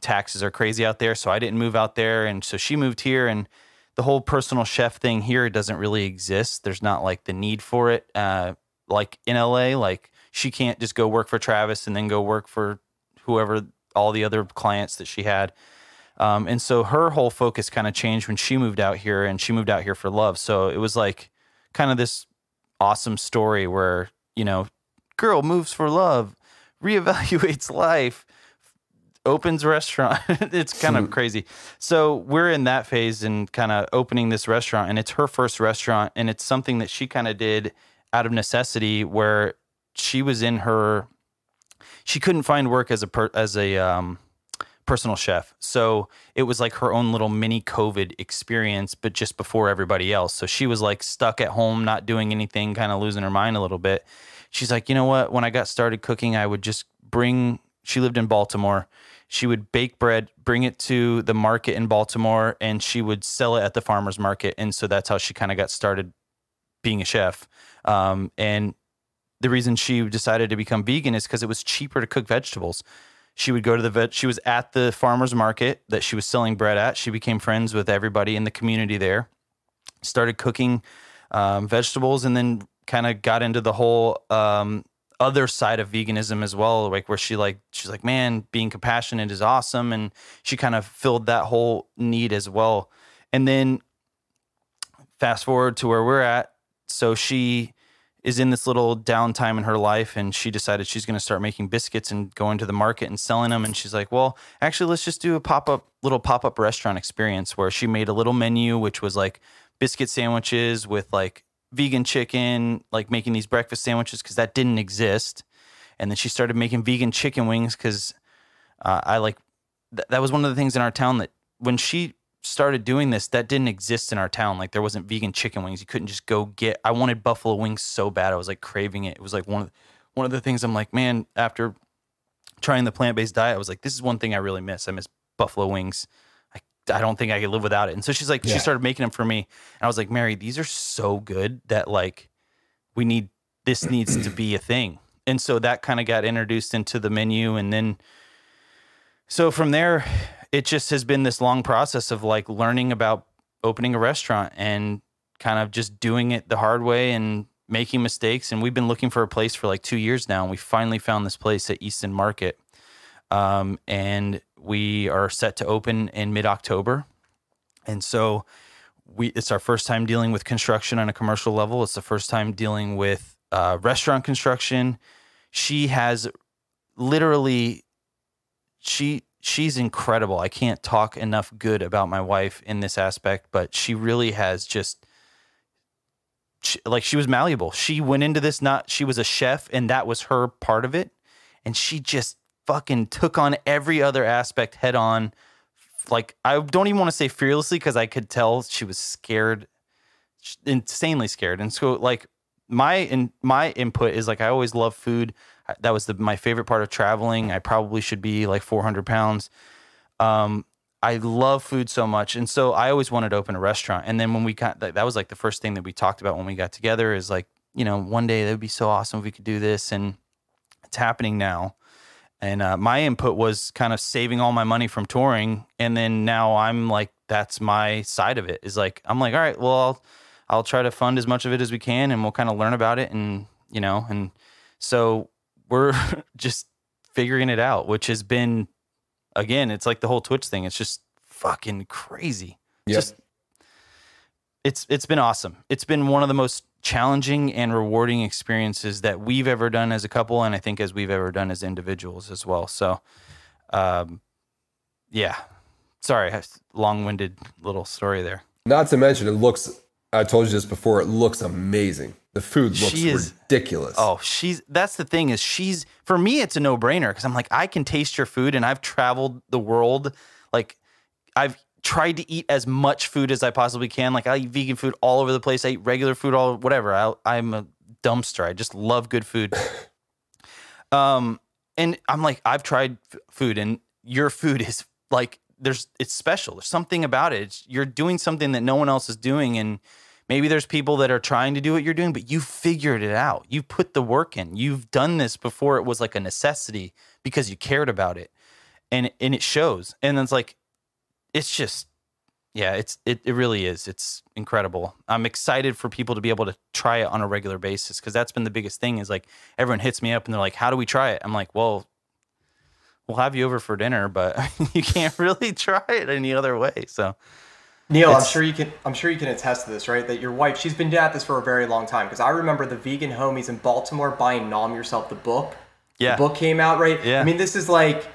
Taxes are crazy out there, so I didn't move out there. And so she moved here, and the whole personal chef thing here doesn't really exist. There's not like the need for it. Like in LA, like she can't just go work for Travis and then go work for whoever, all the other clients that she had. And so her whole focus kind of changed when she moved out here, and she moved out here for love. So it was like kind of this awesome story where, you know, girl moves for love, reevaluates life, opens restaurant. It's kind of crazy. So we're in that phase and kind of opening this restaurant, and it's her first restaurant, and it's something that she kind of did out of necessity, where she was in her, she couldn't find work as a personal chef. So it was like her own little mini COVID experience, but just before everybody else. So she was like stuck at home, not doing anything, kind of losing her mind a little bit. She's like, you know what? When I got started cooking, I would just she lived in Baltimore. She would bake bread, bring it to the market in Baltimore, and she would sell it at the farmer's market. And so that's how she kind of got started being a chef. And the reason she decided to become vegan is because it was cheaper to cook vegetables. She would go to she was at the farmer's market that she was selling bread at. She became friends with everybody in the community there, started cooking vegetables, and then kind of got into the whole other side of veganism as well, like where she's like, man, being compassionate is awesome. And she kind of filled that whole need as well. And then fast forward to where we're at. So she is in this little downtime in her life, and she decided she's going to start making biscuits and going to the market and selling them. And she's like, well, actually, let's just do a little pop-up restaurant experience, where she made a little menu, which was like biscuit sandwiches with like vegan chicken, like making these breakfast sandwiches, because that didn't exist. And then she started making vegan chicken wings, because that was one of the things in our town that when she started doing this, that didn't exist in our town. Like there wasn't vegan chicken wings. You couldn't just go get, I wanted buffalo wings so bad. I was like craving it. It was like one of the things I'm like, man, after trying the plant-based diet, I was like, this is one thing I really miss. I miss buffalo wings. I don't think I could live without it. And so she's like, she started making them for me. And I was like, Mary, these are so good that like this needs to be a thing. And so that kind of got introduced into the menu. And then, so from there, it just has been this long process of like learning about opening a restaurant and kind of just doing it the hard way and making mistakes. And we've been looking for a place for like 2 years now. And we finally found this place at Easton Market. And we are set to open in mid-October. And so it's our first time dealing with construction on a commercial level. It's the first time dealing with restaurant construction. She has literally, she's incredible. I can't talk enough good about my wife in this aspect, but she really has just, she was malleable. She went into this, she was a chef, and that was her part of it. And she just fucking took on every other aspect head on. Like, I don't even want to say fearlessly, because I could tell she was scared, insanely scared. And so like my input is like, I always love food. That was my favorite part of traveling. I probably should be like 400 pounds. I love food so much. And so I always wanted to open a restaurant. And then when we got, that was like the first thing that we talked about when we got together, is like, you know, one day that would be so awesome if we could do this. And it's happening now. And my input was kind of saving all my money from touring. And then now I'm like, that's my side of it, is like, I'm like, all right, well, I'll try to fund as much of it as we can, and we'll kind of learn about it. And, you know, and so we're just figuring it out, which has been, again, it's like the whole Twitch thing. It's just fucking crazy. Yep. It's been awesome. It's been one of the most challenging and rewarding experiences that we've ever done as a couple, and I think as we've ever done as individuals as well. So, yeah. Sorry, long-winded little story there. Not to mention, it looks, I told you this before, it looks amazing. The food looks ridiculous. Oh, that's the thing, is for me, it's a no-brainer, because I'm like, I can taste your food, and I've traveled the world. Like, I've tried to eat as much food as I possibly can. Like I eat vegan food all over the place. I eat regular food, whatever. I'm a dumpster. I just love good food. And I'm like, I've tried food, and your food is like, it's special. There's something about it. You're doing something that no one else is doing. And maybe there's people that are trying to do what you're doing, but you figured it out. You put the work in. You've done this before it was like a necessity because you cared about it. And it shows. And it's like, it's just, yeah, it really is. It's incredible. I'm excited for people to be able to try it on a regular basis, because that's been the biggest thing is like everyone hits me up and they're like, how do we try it? I'm like, well, we'll have you over for dinner, but you can't really try it any other way. So Neil, I'm sure you can attest to this, right? That your wife, she's been at this for a very long time, because I remember the vegan homies in Baltimore buying Nom Yourself, the book. Yeah. The book came out, right? Yeah. I mean, this is like,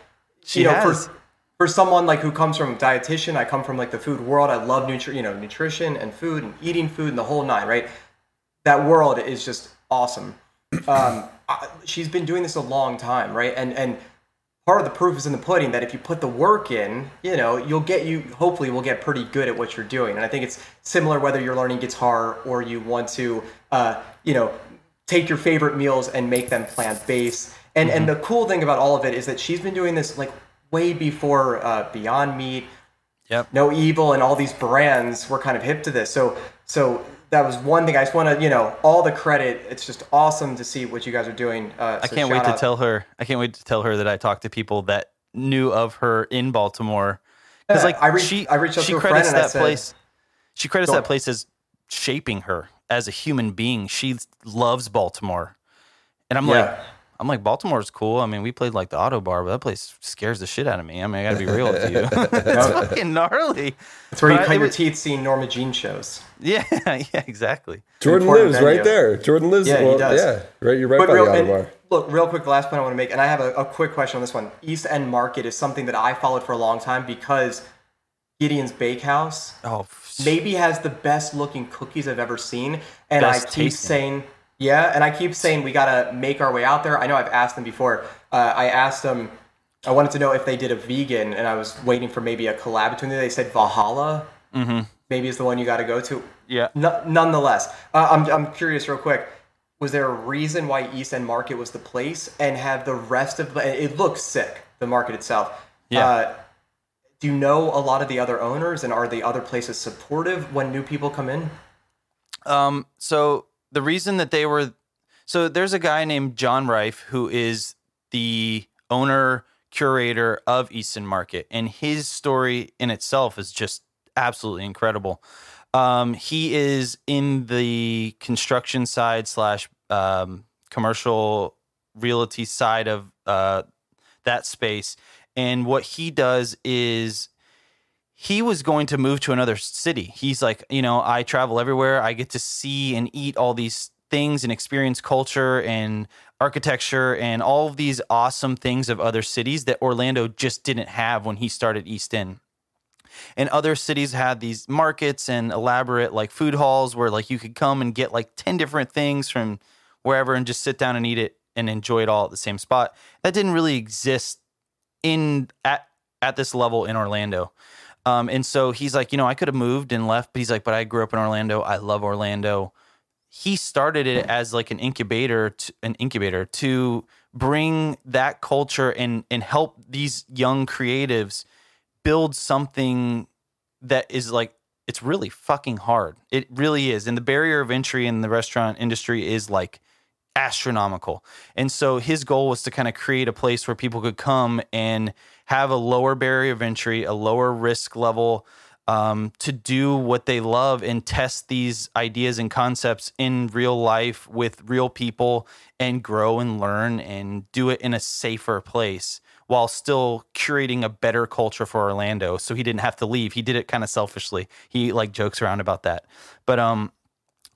for someone like who comes from dietitian, I come from like the food world. I love nutrition and food and eating food and the whole nine, right? That world is just awesome. She's been doing this a long time, right? And part of the proof is in the pudding, that if you put the work in, hopefully will get pretty good at what you're doing. And I think it's similar whether you're learning guitar or you want to, take your favorite meals and make them plant-based. And the cool thing about all of it is that she's been doing this like way before Beyond Meat, No Evil, and all these brands were kind of hip to this. So that was one thing. I just want to, all the credit. It's just awesome to see what you guys are doing. I can't wait to tell her. I can't wait to tell her that I talked to people that knew of her in Baltimore. Because I reached out to a friend and I said, she credits that place as shaping her as a human being. She loves Baltimore, and I'm like, Baltimore's cool. I mean, we played like the Auto Bar, but that place scares the shit out of me. I mean, I gotta be real with you. It's fucking gnarly. It's where you cut your teeth seeing Norma Jean shows. Yeah, exactly. Jordan lives right there. Jordan lives. Yeah, he does. Yeah, right. You're right by the Auto Bar. Look, real quick, the last point I want to make, and I have a quick question on this one. East End Market is something that I followed for a long time because Gideon's Bakehouse maybe has the best looking cookies I've ever seen, and Best I keep tasting. saying. Yeah, and I keep saying we gotta make our way out there. I know I've asked them before. I asked them, I wanted to know if they did a vegan, and I was waiting for maybe a collab between them. They said Valhalla maybe is the one you got to go to. Yeah. Nonetheless, I'm curious real quick. Was there a reason why East End Market was the place, and have the rest of it looks sick, the market itself? Yeah. Do you know a lot of the other owners, and are the other places supportive when new people come in? So the reason that there's a guy named John Reif who is the owner curator of Easton Market, and his story in itself is just absolutely incredible. He is in the construction side / commercial realty side of that space, and what he does is he was going to move to another city. He's like, I travel everywhere. I get to see and eat all these things and experience culture and architecture and all of these awesome things of other cities that Orlando just didn't have when he started East End. And other cities had these markets and elaborate like food halls where like you could come and get like 10 different things from wherever and just sit down and eat it and enjoy it all at the same spot. That didn't really exist at this level in Orlando. And so he's like, I could have moved and left, but he's like, but I grew up in Orlando. I love Orlando. He started it as like an incubator to bring that culture and help these young creatives build something that is like, it's really fucking hard. It really is. And the barrier of entry in the restaurant industry is like astronomical. And so his goal was to kind of create a place where people could come and have a lower barrier of entry, a lower risk level, to do what they love and test these ideas and concepts in real life with real people and grow and learn and do it in a safer place while still curating a better culture for Orlando. So he didn't have to leave. He did it kind of selfishly. He like jokes around about that. But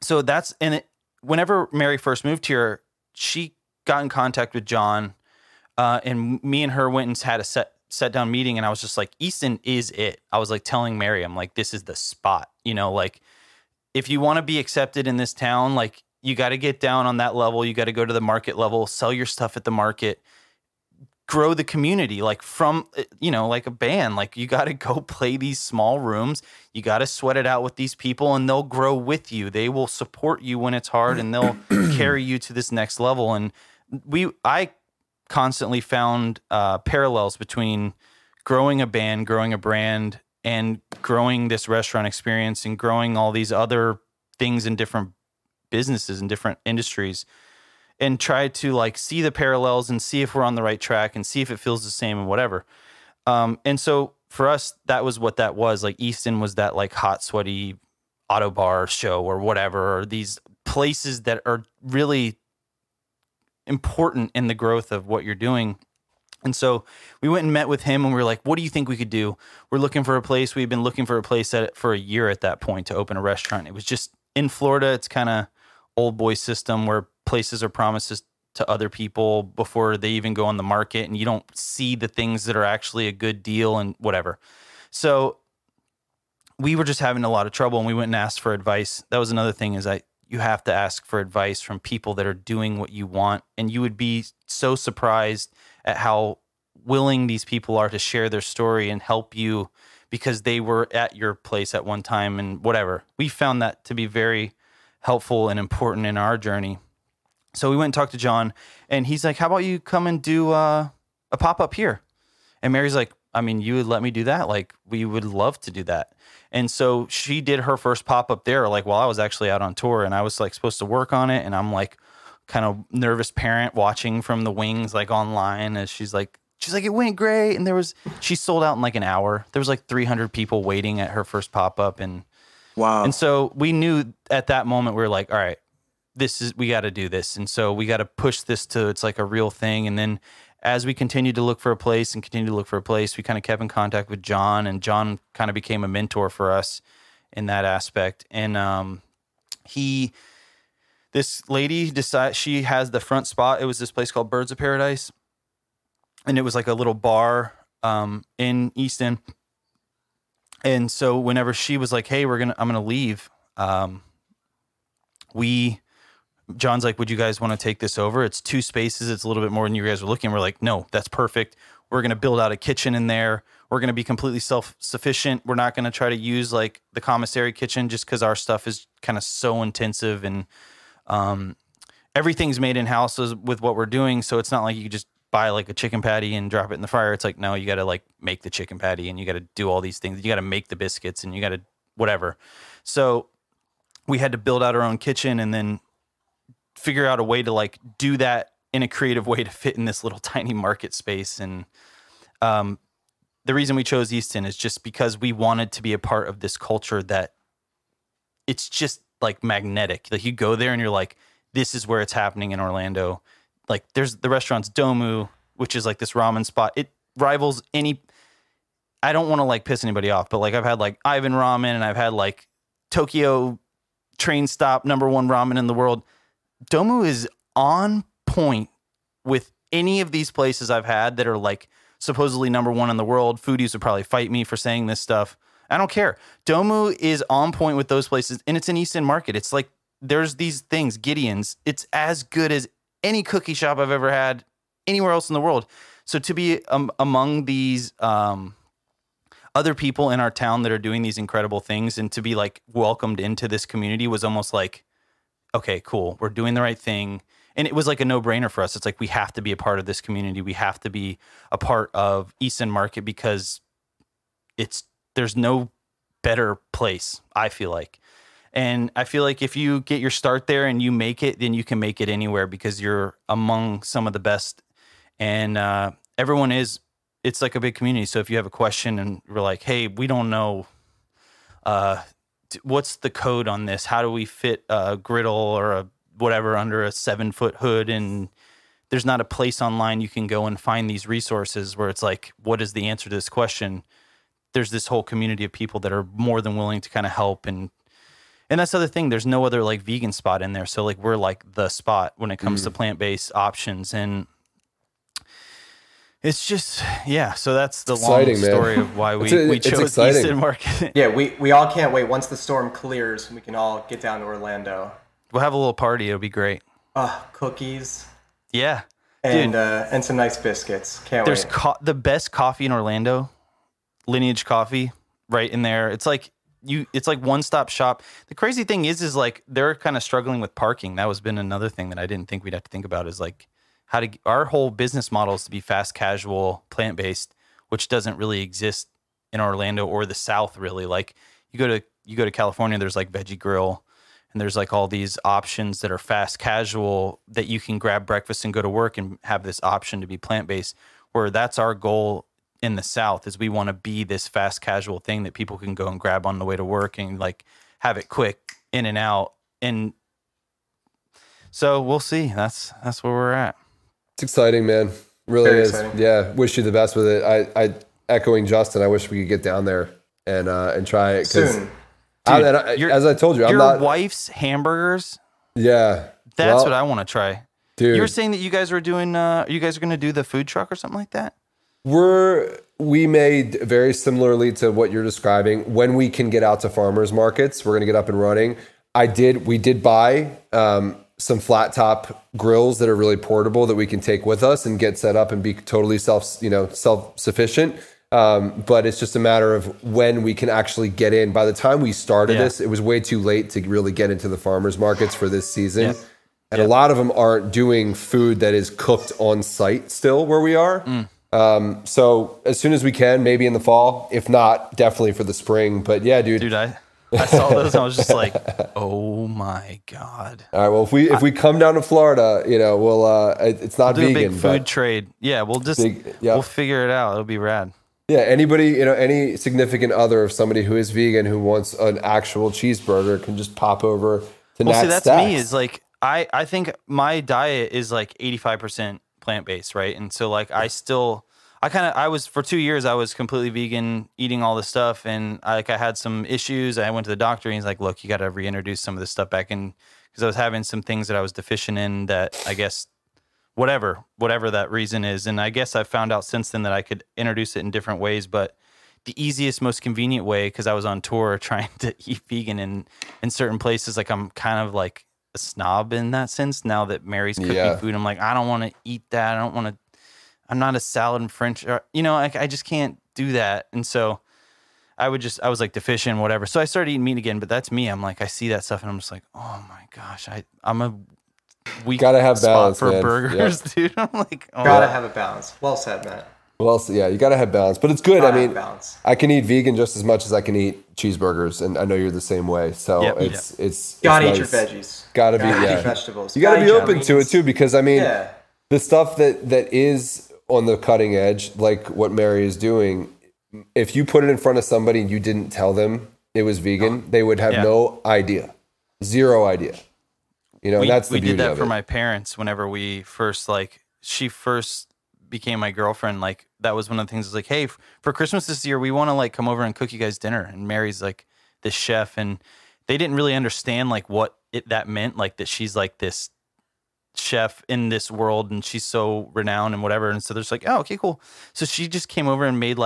so that's in it. Whenever Mary first moved here, she got in contact with John, and me and her went and had a set down meeting, and I was just like, Easton is it. I was like telling Mary, I'm like, this is the spot. Like if you want to be accepted in this town, like you got to get down on that level. You got to go to the market level, sell your stuff at the market, grow the community, like from, like a band. Like you got to go play these small rooms. You got to sweat it out with these people, and they'll grow with you. They will support you when it's hard, and they'll carry you to this next level. And I constantly found parallels between growing a band, growing a brand, and growing this restaurant experience, and growing all these other things in different businesses and different industries, and try to like see the parallels and see if we're on the right track and see if it feels the same and whatever. And so for us, that was what that was. Like Easton was that like hot, sweaty auto bar show or whatever, or these places that are really important in the growth of what you're doing. And so we went and met with him, and we were like, what do you think we could do? We're looking for a place. We've been looking for a place for a year at that point to open a restaurant. It was just in Florida. It's kind of old boy system where places are promises to other people before they even go on the market, and you don't see the things that are actually a good deal and whatever. So we were just having a lot of trouble, and we went and asked for advice. That was another thing, is you have to ask for advice from people that are doing what you want, and you would be so surprised at how willing these people are to share their story and help you because they were at your place at one time and whatever. We found that to be very helpful and important in our journey. So we went and talked to John, and he's like, how about you come and do a pop-up here? And Mary's like, I mean, you would let me do that? Like, we would love to do that. And so she did her first pop-up there, like while I was actually out on tour, and I was like supposed to work on it. And I'm like kind of nervous parent watching from the wings, like online, as she's like, it went great. And she sold out in like an hour. There was like 300 people waiting at her first pop-up. And wow. And so we knew at that moment, we were like, all right, we got to do this. And so we got to push this to, it's like a real thing. And then as we continued to look for a place, we kind of kept in contact with John, and John kind of became a mentor for us in that aspect. And this lady decided, she has the front spot. It was this place called Birds of Paradise, and it was like a little bar in Easton. And so whenever she was like, hey, I'm going to leave. John's like, would you guys want to take this over? It's 2 spaces. It's a little bit more than you guys were looking. We're like, no, that's perfect. We're going to build out a kitchen in there. We're going to be completely self-sufficient. We're not going to try to use like the commissary kitchen just because our stuff is kind of so intensive, and everything's made in-house with what we're doing. So it's not like you could just buy like a chicken patty and drop it in the fryer. It's like, no, you got to like make the chicken patty, and you got to do all these things. You got to make the biscuits, and you got to whatever. So we had to build out our own kitchen, and then figure out a way to like do that in a creative way to fit in this little tiny market space. And the reason we chose Easton is just because we wanted to be a part of this culture that it's just like magnetic. Like you go there and you're like, this is where it's happening in Orlando. Like there's the restaurant's Domu, which is like this ramen spot. It rivals any, I don't want to like piss anybody off, but like I've had like Ivan Ramen, and I've had like Tokyo train stop #1 ramen in the world. Domu is on point with any of these places I've had that are like supposedly #1 in the world. Foodies would probably fight me for saying this stuff. I don't care. Domu is on point with those places, and it's an Easton market. It's like there's these things, Gideon's. It's as good as any cookie shop I've ever had anywhere else in the world. So to be among these other people in our town that are doing these incredible things, and to be like welcomed into this community was almost like, okay, cool. We're doing the right thing. And it was like a no-brainer for us. It's like, we have to be a part of this community. We have to be a part of Easton Market because there's no better place, I feel like. And I feel like if you get your start there and you make it, then you can make it anywhere because you're among some of the best. And it's like a big community. So if you have a question and we're like, hey, we don't know, what's the code on this? How do we fit a griddle or a whatever under a 7-foot hood? And there's not a place online you can go and find these resources where it's like, what is the answer to this question? There's this whole community of people that are more than willing to kind of help. And that's the other thing. There's no other like vegan spot in there. So like we're like the spot when it comes to plant-based options. And it's just, yeah. So that's the long story of why we chose Easton Market. Yeah, we all can't wait. Once the storm clears, we can all get down to Orlando. We'll have a little party. It'll be great. Cookies. Yeah. and some nice biscuits. Can't wait. There's the best coffee in Orlando, Lineage Coffee, right in there. It's like one-stop shop. The crazy thing is like they're kind of struggling with parking. That was been another thing that I didn't think we'd have to think about is like our whole business model is to be fast casual, plant-based, which doesn't really exist in Orlando or the South really. Like you go to California, there's like Veggie Grill, and there's like all these options that are fast casual that you can grab breakfast and go to work and have this option to be plant-based, where that's our goal in the South is we want to be this fast casual thing that people can go and grab on the way to work and like have it quick in and out. And so we'll see. That's where we're at. It's exciting, man. Really Very is. exciting. Yeah. Wish you the best with it. I echoing Justin, I wish we could get down there and try it. Soon. As I told you, I'm your not. wife's hamburgers. Yeah. That's what I want to try. Dude. You were saying that you guys were doing, you guys are going to do the food truck or something like that? We made very similarly to what you're describing. When we can get out to farmers markets, we're going to get up and running. We did buy some flat top grills that are really portable that we can take with us and get set up and be totally self-sufficient. But it's just a matter of when we can actually get in. By the time we started this, it was way too late to really get into the farmers markets for this season. Yeah. And a lot of them aren't doing food that is cooked on site still where we are. So as soon as we can, maybe in the fall, if not, definitely for the spring. But yeah, dude, I saw those and I was just like, oh my God. All right. Well, if we come down to Florida, we'll, it's not We'll do vegan, a big food trade. Yeah. We'll figure it out. It'll be rad. Yeah. Anybody, any significant other of somebody who is vegan, who wants an actual cheeseburger can just pop over to Nat's see, that's Stacks. me is like, I think my diet is like 85% plant-based, right? And so like I was for 2 years I was completely vegan, eating all this stuff, and I had some issues. I went to the doctor and he's like, look, you got to reintroduce some of this stuff back in, because I was having some things that I was deficient in that I guess whatever that reason is. And I guess I've found out since then that I could introduce it in different ways, but the easiest, most convenient way, because I was on tour trying to eat vegan in certain places, like I'm kind of like a snob in that sense now that Mary's cooking food. I'm like, I don't want to eat that. I'm not a salad and French, I just can't do that. And so I was like deficient, whatever. So I started eating meat again, but that's me. I'm like, I see that stuff and I'm just like, oh my gosh, I'm a weak Gotta have spot balance, for man. burgers, dude. I'm like, Gotta have a balance. Well said, Matt. Well, so, you got to have balance, but it's good. Gotta I have mean, balance. I can eat vegan just as much as I can eat cheeseburgers, and I know you're the same way. So Yep. it's Gotta nice. eat your veggies. Gotta be eat vegetables. You gotta be eat your open to it greens. too, because I mean, Yeah. the stuff that is on the cutting edge, like what Mary is doing, if you put it in front of somebody and you didn't tell them it was vegan, they would have no idea, zero idea. And that's the we beauty did that of for it. my parents whenever we first she first became my girlfriend. Like that was one of the things. I was like, hey, for Christmas this year, we want to come over and cook you guys dinner. And Mary's like this chef, and they didn't really understand what that meant, like that she's like this chef in this world and she's so renowned and whatever. And so they're just like, oh, okay, cool. So she just came over and made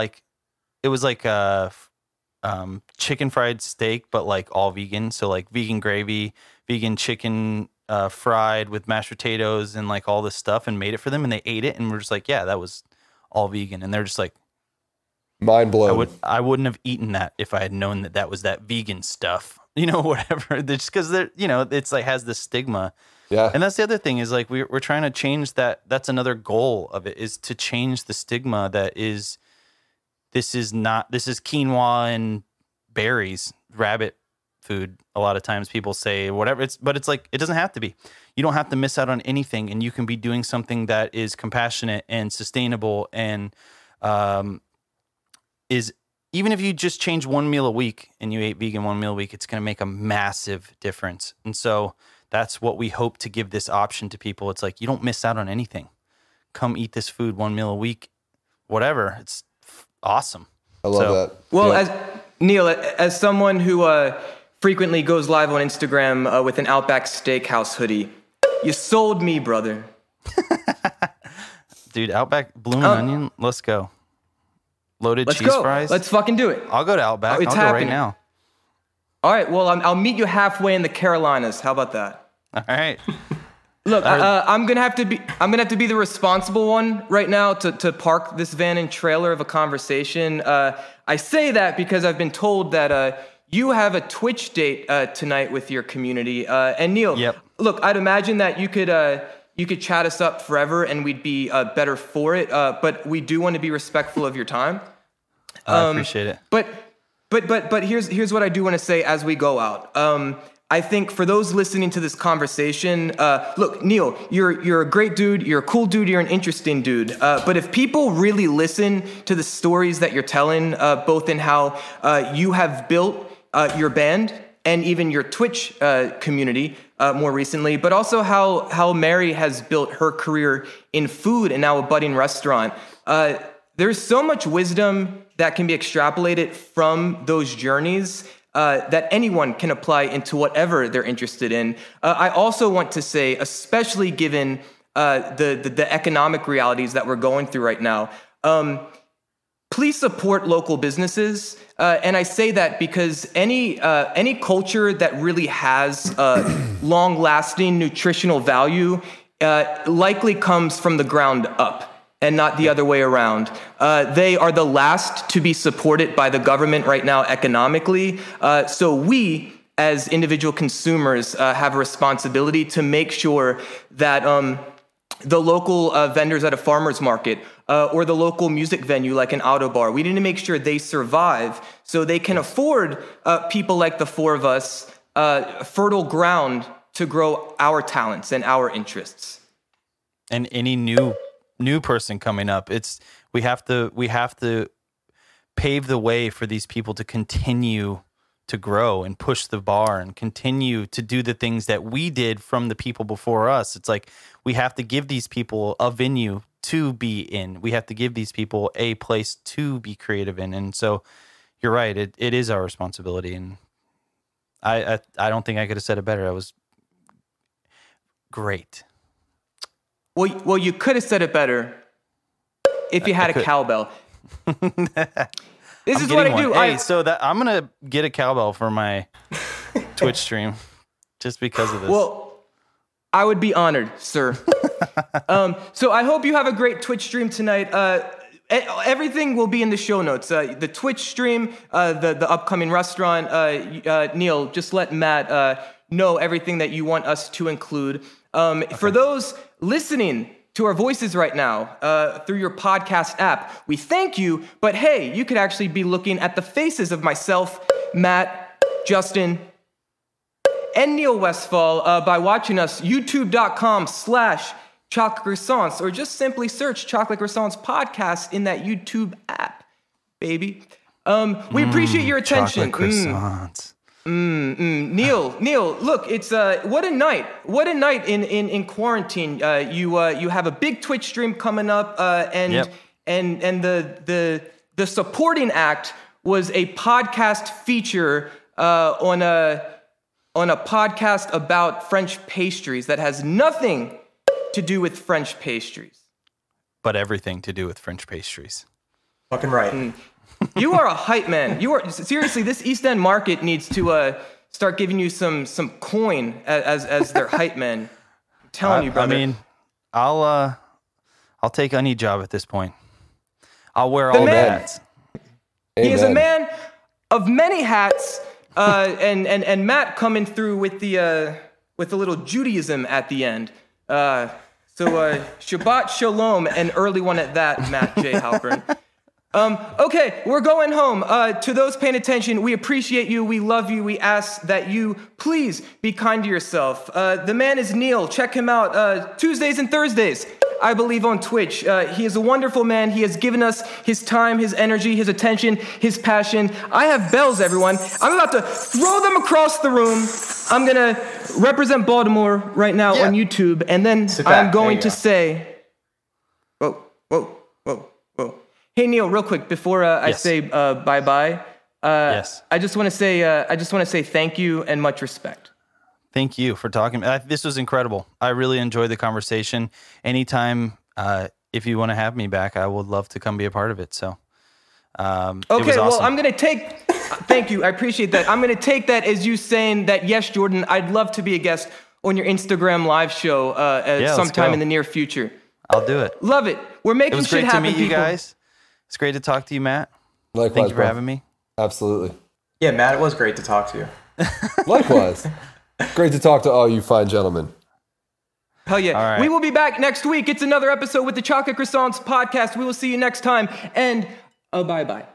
it was like a chicken fried steak, but all vegan. So vegan gravy, vegan chicken fried with mashed potatoes and all this stuff, and made it for them, and they ate it, and we're just like, yeah, that was all vegan. And they're just like, Mind blown. I wouldn't have eaten that if I had known that was that vegan stuff, whatever. Just because it's has this stigma. Yeah. And that's the other thing is we're trying to change that. That's another goal of it, is to change the stigma that is, this is quinoa and berries, rabbit food. A lot of times people say whatever but it's it doesn't have to be. You don't have to miss out on anything, and you can be doing something that is compassionate and sustainable, and is, even if you just change one meal a week and you ate vegan one meal a week, it's going to make a massive difference. And so that's what we hope to give this option to people. It's you don't miss out on anything. Come eat this food one meal a week, whatever. It's awesome. I love that. Well, Yeah. as someone who frequently goes live on Instagram with an Outback Steakhouse hoodie, you sold me, brother. Dude, Outback Bloomin' Onion, let's go. Loaded Let's cheese go. fries. Let's fucking do it. I'll go to Outback. It's I'll go right happening. now. All right. Well, I'll meet you halfway in the Carolinas. How about that? All right. Look, I'm gonna have to be the responsible one right now to park this van and trailer of a conversation. I say that because I've been told that you have a Twitch date tonight with your community. And Neil, look, I'd imagine that you could chat us up forever and we'd be better for it. But we do want to be respectful of your time. I appreciate it. But here's what I do want to say as we go out. I think for those listening to this conversation, look, Neil, you're a great dude, you're a cool dude, you're an interesting dude. But if people really listen to the stories that you're telling, both in how you have built your band and even your Twitch community more recently, but also how Mary has built her career in food and now a budding restaurant, there's so much wisdom that can be extrapolated from those journeys that anyone can apply into whatever they're interested in. I also want to say, especially given the economic realities that we're going through right now, please support local businesses. And I say that because any culture that really has long-lasting nutritional value likely comes from the ground up, and not the other way around. They are the last to be supported by the government right now economically. So we, as individual consumers, have a responsibility to make sure that the local vendors at a farmer's market or the local music venue like an auto bar, we need to make sure they survive so they can afford people like the four of us fertile ground to grow our talents and our interests. And any new person coming up, we have to pave the way for these people to continue to grow and push the bar and continue to do the things that we did from the people before us. It's like we have to give these people a venue to be in. We have to give these people a place to be creative in. And so you're right, it is our responsibility. And I don't think I could have said it better. It was great. Well, you could have said it better if you had a cowbell. This is what I do. Hey, so I'm gonna get a cowbell for my Twitch stream just because of this. Well, I would be honored, sir. So I hope you have a great Twitch stream tonight. Everything will be in the show notes. The Twitch stream, the upcoming restaurant. Neil, just let Matt know everything that you want us to include. For those listening to our voices right now through your podcast app, we thank you. But hey, you could actually be looking at the faces of myself, Matt, Justin, and Neil Westfall by watching us youtube.com/Chocolate Croissants, or just simply search Chocolate Croissants podcast in that YouTube app, baby. We appreciate your attention. Chocolate Croissants. Neil, look, it's what a night in quarantine. You have a big Twitch stream coming up, and the supporting act was a podcast feature on a podcast about French pastries that has nothing to do with French pastries, but everything to do with French pastries. Fucking right. You are a hype man. You are seriously. This East End market needs to start giving you some coin as their hype man. I'm telling you, brother. I mean, I'll take any job at this point. I'll wear all the hats. He is a man of many hats. And Matt coming through with a little Judaism at the end. So Shabbat Shalom, an early one at that, Matt J. Halpern. Okay, we're going home. To those paying attention, we appreciate you. We love you. We ask that you please be kind to yourself. The man is Neil. Check him out Tuesdays and Thursdays, I believe, on Twitch. He is a wonderful man. He has given us his time, his energy, his attention, his passion. I have bells, everyone. I'm about to throw them across the room. I'm going to represent Baltimore right now on YouTube, and then I'm going to say, whoa. Hey, Neil, real quick, before I say bye-bye, yes. I just want to say thank you and much respect. Thank you for talking. This was incredible. I really enjoyed the conversation. Anytime, if you want to have me back, I would love to come be a part of it. So, okay, it was awesome. Well, I'm going to take. Thank you. I appreciate that. I'm going to take that as you saying that, yes, Jordan, I'd love to be a guest on your Instagram live show sometime in the near future. I'll do it. Love it. We're making shit happen. It was great to meet you guys. It's great to talk to you, Matt. Likewise, Thank you for having me. Absolutely. Yeah, Matt, it was great to talk to you. Likewise. Great to talk to all you fine gentlemen. Hell yeah. All right. We will be back next week. It's another episode with the Chocolate Croissants podcast. We will see you next time. And bye-bye.